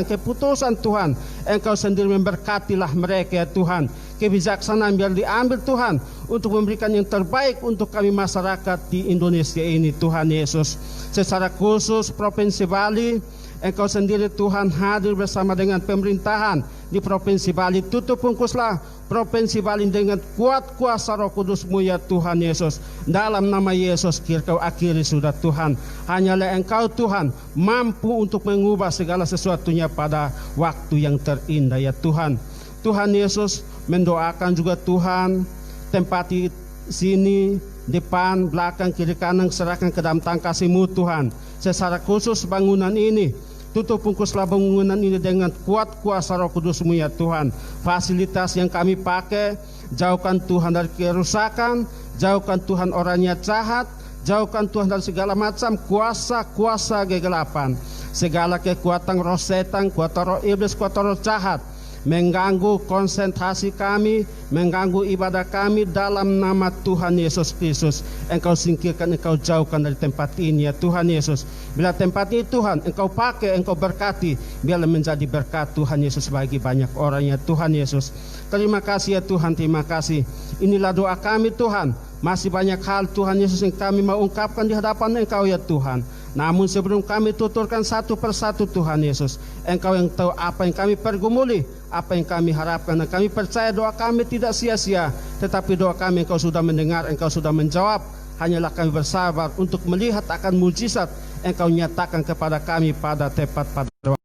keputusan, Tuhan, Engkau sendiri memberkatilah mereka, ya Tuhan. Kebijaksanaan biar diambil, Tuhan, untuk memberikan yang terbaik untuk kami masyarakat di Indonesia ini, Tuhan Yesus. Secara khusus Provinsi Bali, Engkau sendiri, Tuhan, hadir bersama dengan pemerintahan di Provinsi Bali. Tutup bungkuslah Provinsi Bali dengan kuat kuasa Roh Kudus-Mu, ya Tuhan Yesus. Dalam nama Yesus, Engkau akhiri sudah, Tuhan. Hanyalah Engkau, Tuhan, mampu untuk mengubah segala sesuatunya pada waktu yang terindah, ya Tuhan. Tuhan Yesus mendoakan juga, Tuhan, tempat di sini, depan, belakang, kiri, kanan, serahkan ke dalam tangan kasih-Mu, Tuhan. Secara khusus bangunan ini, tutup bungkuslah bangunan ini dengan kuat kuasa Roh Kudus-Mu, ya Tuhan. Fasilitas yang kami pakai, jauhkan, Tuhan, dari kerusakan, jauhkan, Tuhan, orangnya jahat, jauhkan, Tuhan, dari segala macam kuasa-kuasa kegelapan, segala kekuatan roh setan, kuasa roh iblis, kuasa roh jahat. mengganggu konsentrasi kami, mengganggu ibadah kami. Dalam nama Tuhan Yesus Kristus, Engkau singkirkan, Engkau jauhkan dari tempat ini ya Tuhan Yesus. Bila tempat ini Tuhan Engkau pakai, Engkau berkati, biarlah menjadi berkat Tuhan Yesus bagi banyak orang ya Tuhan Yesus. Terima kasih ya Tuhan, terima kasih. Inilah doa kami Tuhan. Masih banyak hal Tuhan Yesus yang kami mau ungkapkan di hadapan Engkau ya Tuhan. Namun sebelum kami tuturkan satu persatu Tuhan Yesus, Engkau yang tahu apa yang kami pergumuli, apa yang kami harapkan, dan kami percaya doa kami tidak sia-sia. Tetapi doa kami Engkau sudah mendengar, Engkau sudah menjawab. Hanyalah kami bersabar untuk melihat akan mujizat Engkau nyatakan kepada kami pada tepat pada doa.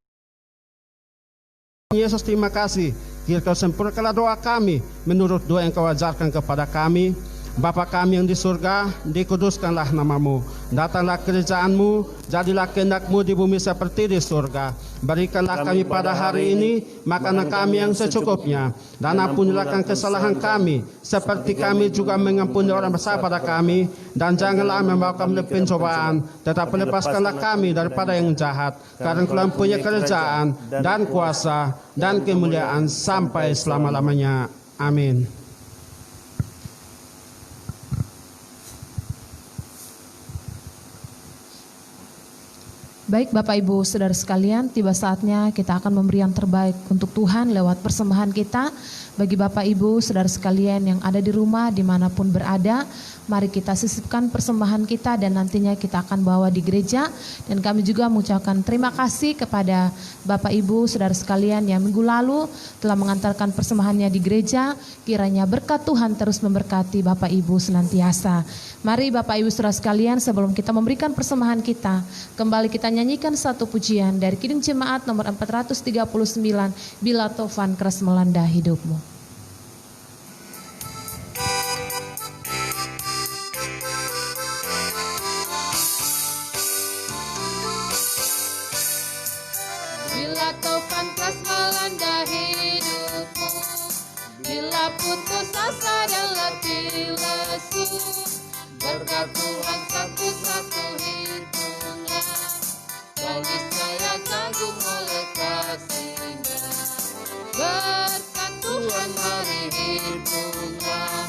Yesus, terima kasih. Kau sempurnakanlah doa kami menurut doa yang Kau ajarkan kepada kami. Bapa kami yang di surga, dikuduskanlah namamu. Datanglah kerajaan-Mu, jadilah kehendak-Mu di bumi seperti di surga. Berikanlah kami pada hari ini makanan kami yang secukupnya. Dan ampunilah kesalahan kami, seperti kami juga mengampuni orang bersalah pada kami. Dan janganlah membawa kami ke pencobaan, tetapi lepaskanlah kami daripada yang jahat. Karena Kau punya kerajaan dan kuasa dan kemuliaan sampai selama-lamanya. Amin. Baik Bapak Ibu Saudara sekalian, tiba saatnya kita akan memberi yang terbaik untuk Tuhan lewat persembahan kita. Bagi Bapak Ibu Saudara sekalian yang ada di rumah dimanapun berada, mari kita sisipkan persembahan kita dan nantinya kita akan bawa di gereja. Dan kami juga mengucapkan terima kasih kepada Bapak Ibu Saudara sekalian yang minggu lalu telah mengantarkan persembahannya di gereja. Kiranya berkat Tuhan terus memberkati Bapak Ibu senantiasa. Mari Bapak Ibu Saudara sekalian, sebelum kita memberikan persembahan kita, kembali kita nyanyikan satu pujian dari Kidung Jemaat nomor 439, Bila Tofan Keras Melanda Hidupmu. Bila tofan keras melanda hidupmu, bila putus asa dan letih lesu, berkat Tuhan satu-satu hitunglah, kau niscaya kagum oleh kasih-Nya. Berkat Tuhan mari hitunglah,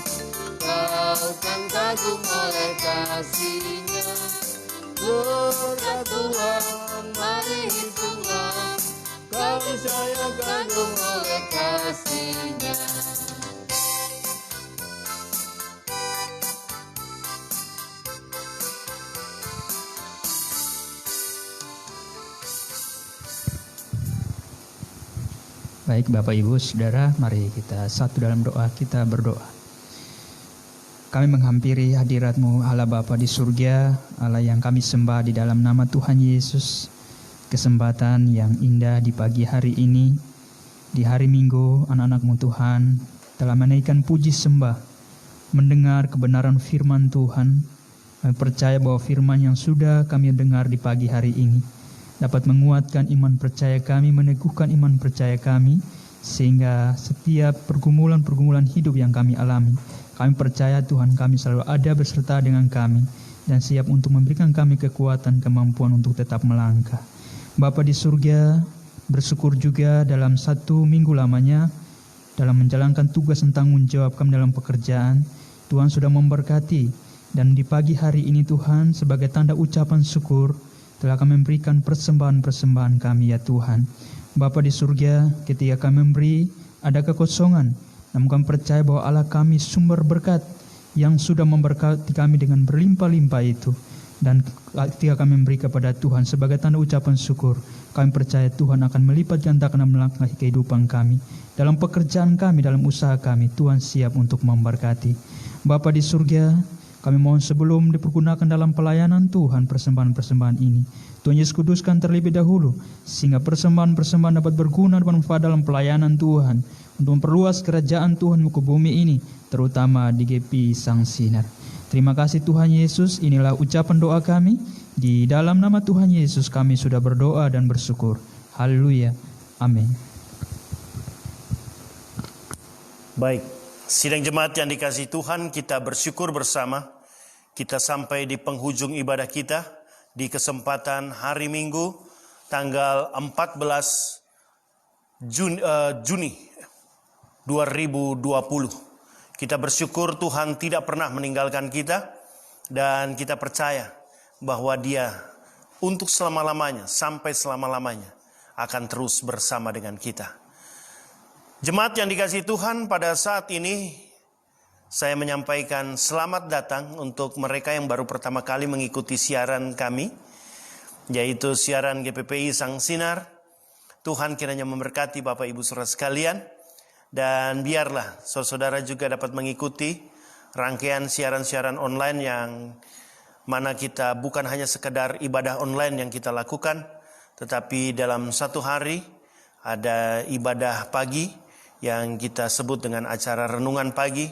kau kan kagum oleh kasih-Nya. Berkat Tuhan mari hitunglah, kau niscaya kagum oleh kasih-Nya. Baik Bapak Ibu Saudara, mari kita satu dalam doa, kita berdoa. Kami menghampiri hadirat-Mu Allah Bapa di surga, Allah yang kami sembah di dalam nama Tuhan Yesus. Kesempatan yang indah di pagi hari ini, di hari Minggu, anak-anak-Mu Tuhan telah menaikkan puji sembah, mendengar kebenaran firman Tuhan. Kami percaya bahwa firman yang sudah kami dengar di pagi hari ini dapat menguatkan iman percaya kami, meneguhkan iman percaya kami, sehingga setiap pergumulan-pergumulan hidup yang kami alami, kami percaya Tuhan kami selalu ada beserta dengan kami dan siap untuk memberikan kami kekuatan, kemampuan untuk tetap melangkah. Bapa di surga, bersyukur juga dalam 1 minggu lamanya, dalam menjalankan tugas dan tanggung jawab kami dalam pekerjaan, Tuhan sudah memberkati, dan di pagi hari ini Tuhan sebagai tanda ucapan syukur, telah kami memberikan persembahan-persembahan kami ya Tuhan. Bapa di surga, ketika kami memberi, ada kekosongan, namun kami percaya bahwa Allah kami sumber berkat yang sudah memberkati kami dengan berlimpah-limpah itu. Dan ketika kami memberi kepada Tuhan sebagai tanda ucapan syukur, kami percaya Tuhan akan melipat gandakan dan melangkahi kehidupan kami. Dalam pekerjaan kami, dalam usaha kami, Tuhan siap untuk memberkati. Bapa di surga, kami mohon sebelum dipergunakan dalam pelayanan Tuhan persembahan-persembahan ini, Tuhan Yesus kuduskan terlebih dahulu, sehingga persembahan-persembahan dapat berguna dan bermanfaat dalam pelayanan Tuhan, untuk memperluas kerajaan Tuhan ke bumi ini, terutama di GP Sang Sinar. Terima kasih Tuhan Yesus, inilah ucapan doa kami, di dalam nama Tuhan Yesus kami sudah berdoa dan bersyukur. Haleluya, amin. Baik, sidang jemaat yang dikasihi Tuhan, kita bersyukur bersama. Kita sampai di penghujung ibadah kita di kesempatan hari Minggu tanggal 14 Juni 2020. Kita bersyukur Tuhan tidak pernah meninggalkan kita, dan kita percaya bahwa Dia untuk selama-lamanya, sampai selama-lamanya akan terus bersama dengan kita. Jemaat yang dikasihi Tuhan, pada saat ini saya menyampaikan selamat datang untuk mereka yang baru pertama kali mengikuti siaran kami, yaitu siaran GPPI Sang Sinar. Tuhan kiranya memberkati Bapak Ibu Saudara sekalian, dan biarlah saudara juga dapat mengikuti rangkaian siaran-siaran online yang mana kita bukan hanya sekedar ibadah online yang kita lakukan, tetapi dalam satu hari ada ibadah pagi yang kita sebut dengan acara renungan pagi,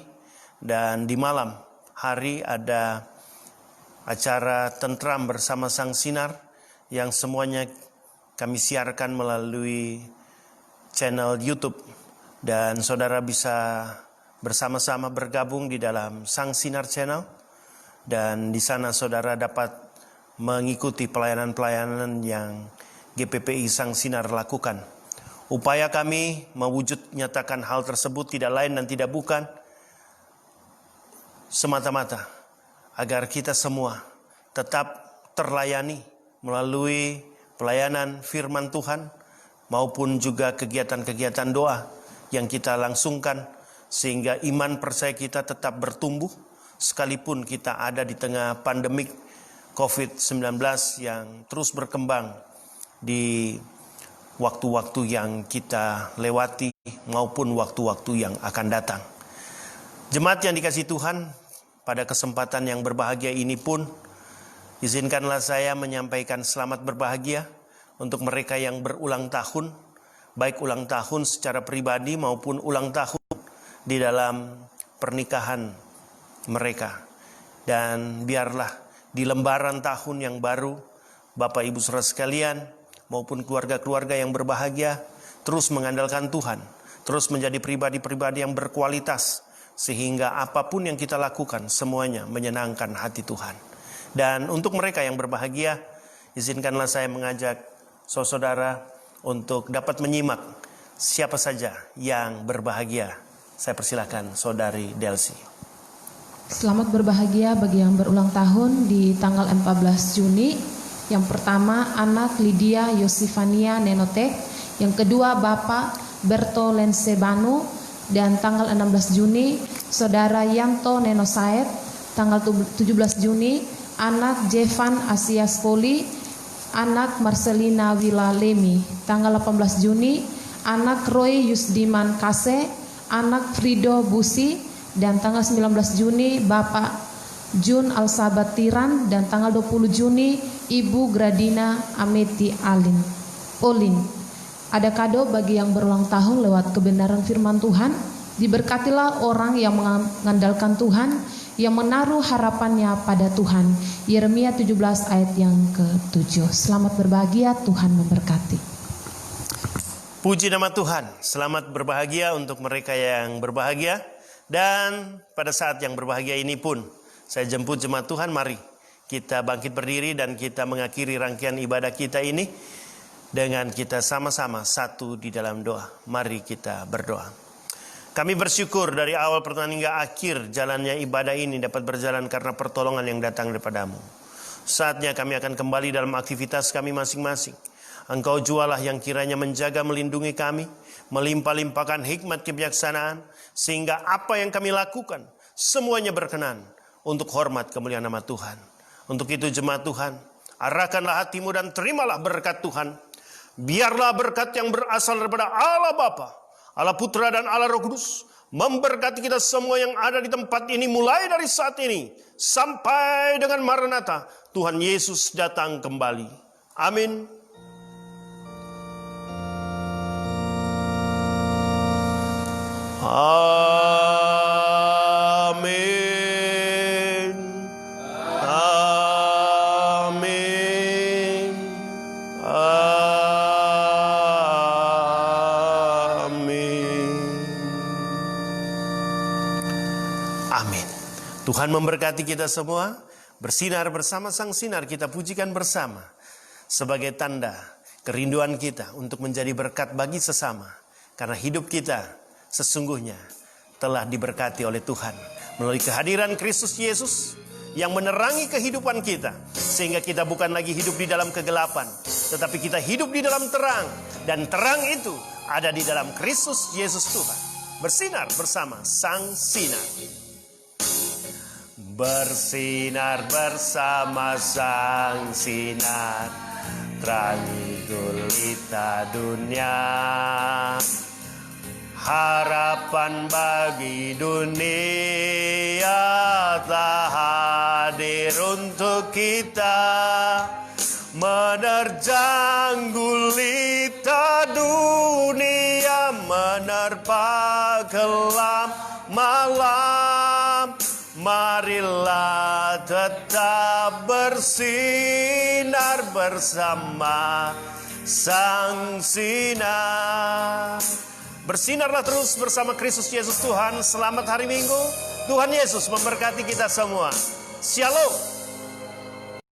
dan di malam hari ada acara tentram bersama Sang Sinar yang semuanya kami siarkan melalui channel YouTube, dan saudara bisa bersama-sama bergabung di dalam Sang Sinar Channel, dan di sana saudara dapat mengikuti pelayanan-pelayanan yang GPPI Sang Sinar lakukan. Upaya kami mewujud nyatakan hal tersebut tidak lain dan tidak bukan semata-mata agar kita semua tetap terlayani melalui pelayanan firman Tuhan maupun juga kegiatan-kegiatan doa yang kita langsungkan, sehingga iman percaya kita tetap bertumbuh sekalipun kita ada di tengah pandemik COVID-19 yang terus berkembang di waktu-waktu yang kita lewati maupun waktu-waktu yang akan datang. Jemaat yang dikasihi Tuhan, pada kesempatan yang berbahagia ini pun izinkanlah saya menyampaikan selamat berbahagia untuk mereka yang berulang tahun, baik ulang tahun secara pribadi maupun ulang tahun di dalam pernikahan mereka. Dan biarlah di lembaran tahun yang baru, Bapak Ibu Saudara sekalian maupun keluarga-keluarga yang berbahagia terus mengandalkan Tuhan, terus menjadi pribadi-pribadi yang berkualitas, sehingga apapun yang kita lakukan semuanya menyenangkan hati Tuhan. Dan untuk mereka yang berbahagia, izinkanlah saya mengajak saudara untuk dapat menyimak siapa saja yang berbahagia. Saya persilakan Saudari Delsi. Selamat berbahagia bagi yang berulang tahun di tanggal 14 Juni. Yang pertama anak Lydia Yosifania Nenotek, yang kedua Bapak Berto Lensebanu, dan tanggal 16 Juni Saudara Yanto Nenosaet, tanggal 17 Juni anak Jevan Asias Poli, anak Marcelina Wilalemi, tanggal 18 Juni anak Roy Yusdiman Kase, anak Frido Busi, dan tanggal 19 Juni Bapak Jun Alsabatiran, dan tanggal 20 Juni Ibu Gradina Ameti Olin. Ada kado bagi yang berulang tahun lewat kebenaran firman Tuhan. Diberkatilah orang yang mengandalkan Tuhan, yang menaruh harapannya pada Tuhan. Yeremia 17 ayat yang ke-7. Selamat berbahagia, Tuhan memberkati. Puji nama Tuhan, selamat berbahagia untuk mereka yang berbahagia. Dan pada saat yang berbahagia ini pun saya jemput jemaat Tuhan, mari kita bangkit berdiri dan kita mengakhiri rangkaian ibadah kita ini dengan kita sama-sama satu di dalam doa. Mari kita berdoa. Kami bersyukur dari awal pertengahan hingga akhir jalannya ibadah ini dapat berjalan karena pertolongan yang datang daripada-Mu. Saatnya kami akan kembali dalam aktivitas kami masing-masing. Engkau jualah yang kiranya menjaga melindungi kami, melimpah-limpahkan hikmat kebijaksanaan, sehingga apa yang kami lakukan semuanya berkenan untuk hormat kemuliaan nama Tuhan. Untuk itu jemaat Tuhan, arahkanlah hatimu dan terimalah berkat Tuhan. Biarlah berkat yang berasal daripada Allah Bapa, Allah Putra dan Allah Roh Kudus memberkati kita semua yang ada di tempat ini mulai dari saat ini sampai dengan Maranatha Tuhan Yesus datang kembali. Amin. Amin. Amin. Amin. Amin. Tuhan memberkati kita semua. Bersinar bersama Sang Sinar, kita pujikan bersama sebagai tanda kerinduan kita untuk menjadi berkat bagi sesama. Karena hidup kita sesungguhnya telah diberkati oleh Tuhan melalui kehadiran Kristus Yesus yang menerangi kehidupan kita. Sehingga kita bukan lagi hidup di dalam kegelapan, tetapi kita hidup di dalam terang. Dan terang itu ada di dalam Kristus Yesus Tuhan. Bersinar bersama Sang Sinar. Bersinar bersama Sang Sinar, terangi gulita dunia. Harapan bagi dunia telah hadir untuk kita, menerjang gulita dunia, menerpa kelam malam. Marilah tetap bersinar bersama Sang Sinar. Bersinarlah terus bersama Kristus Yesus Tuhan. Selamat hari Minggu. Tuhan Yesus memberkati kita semua. Shalom.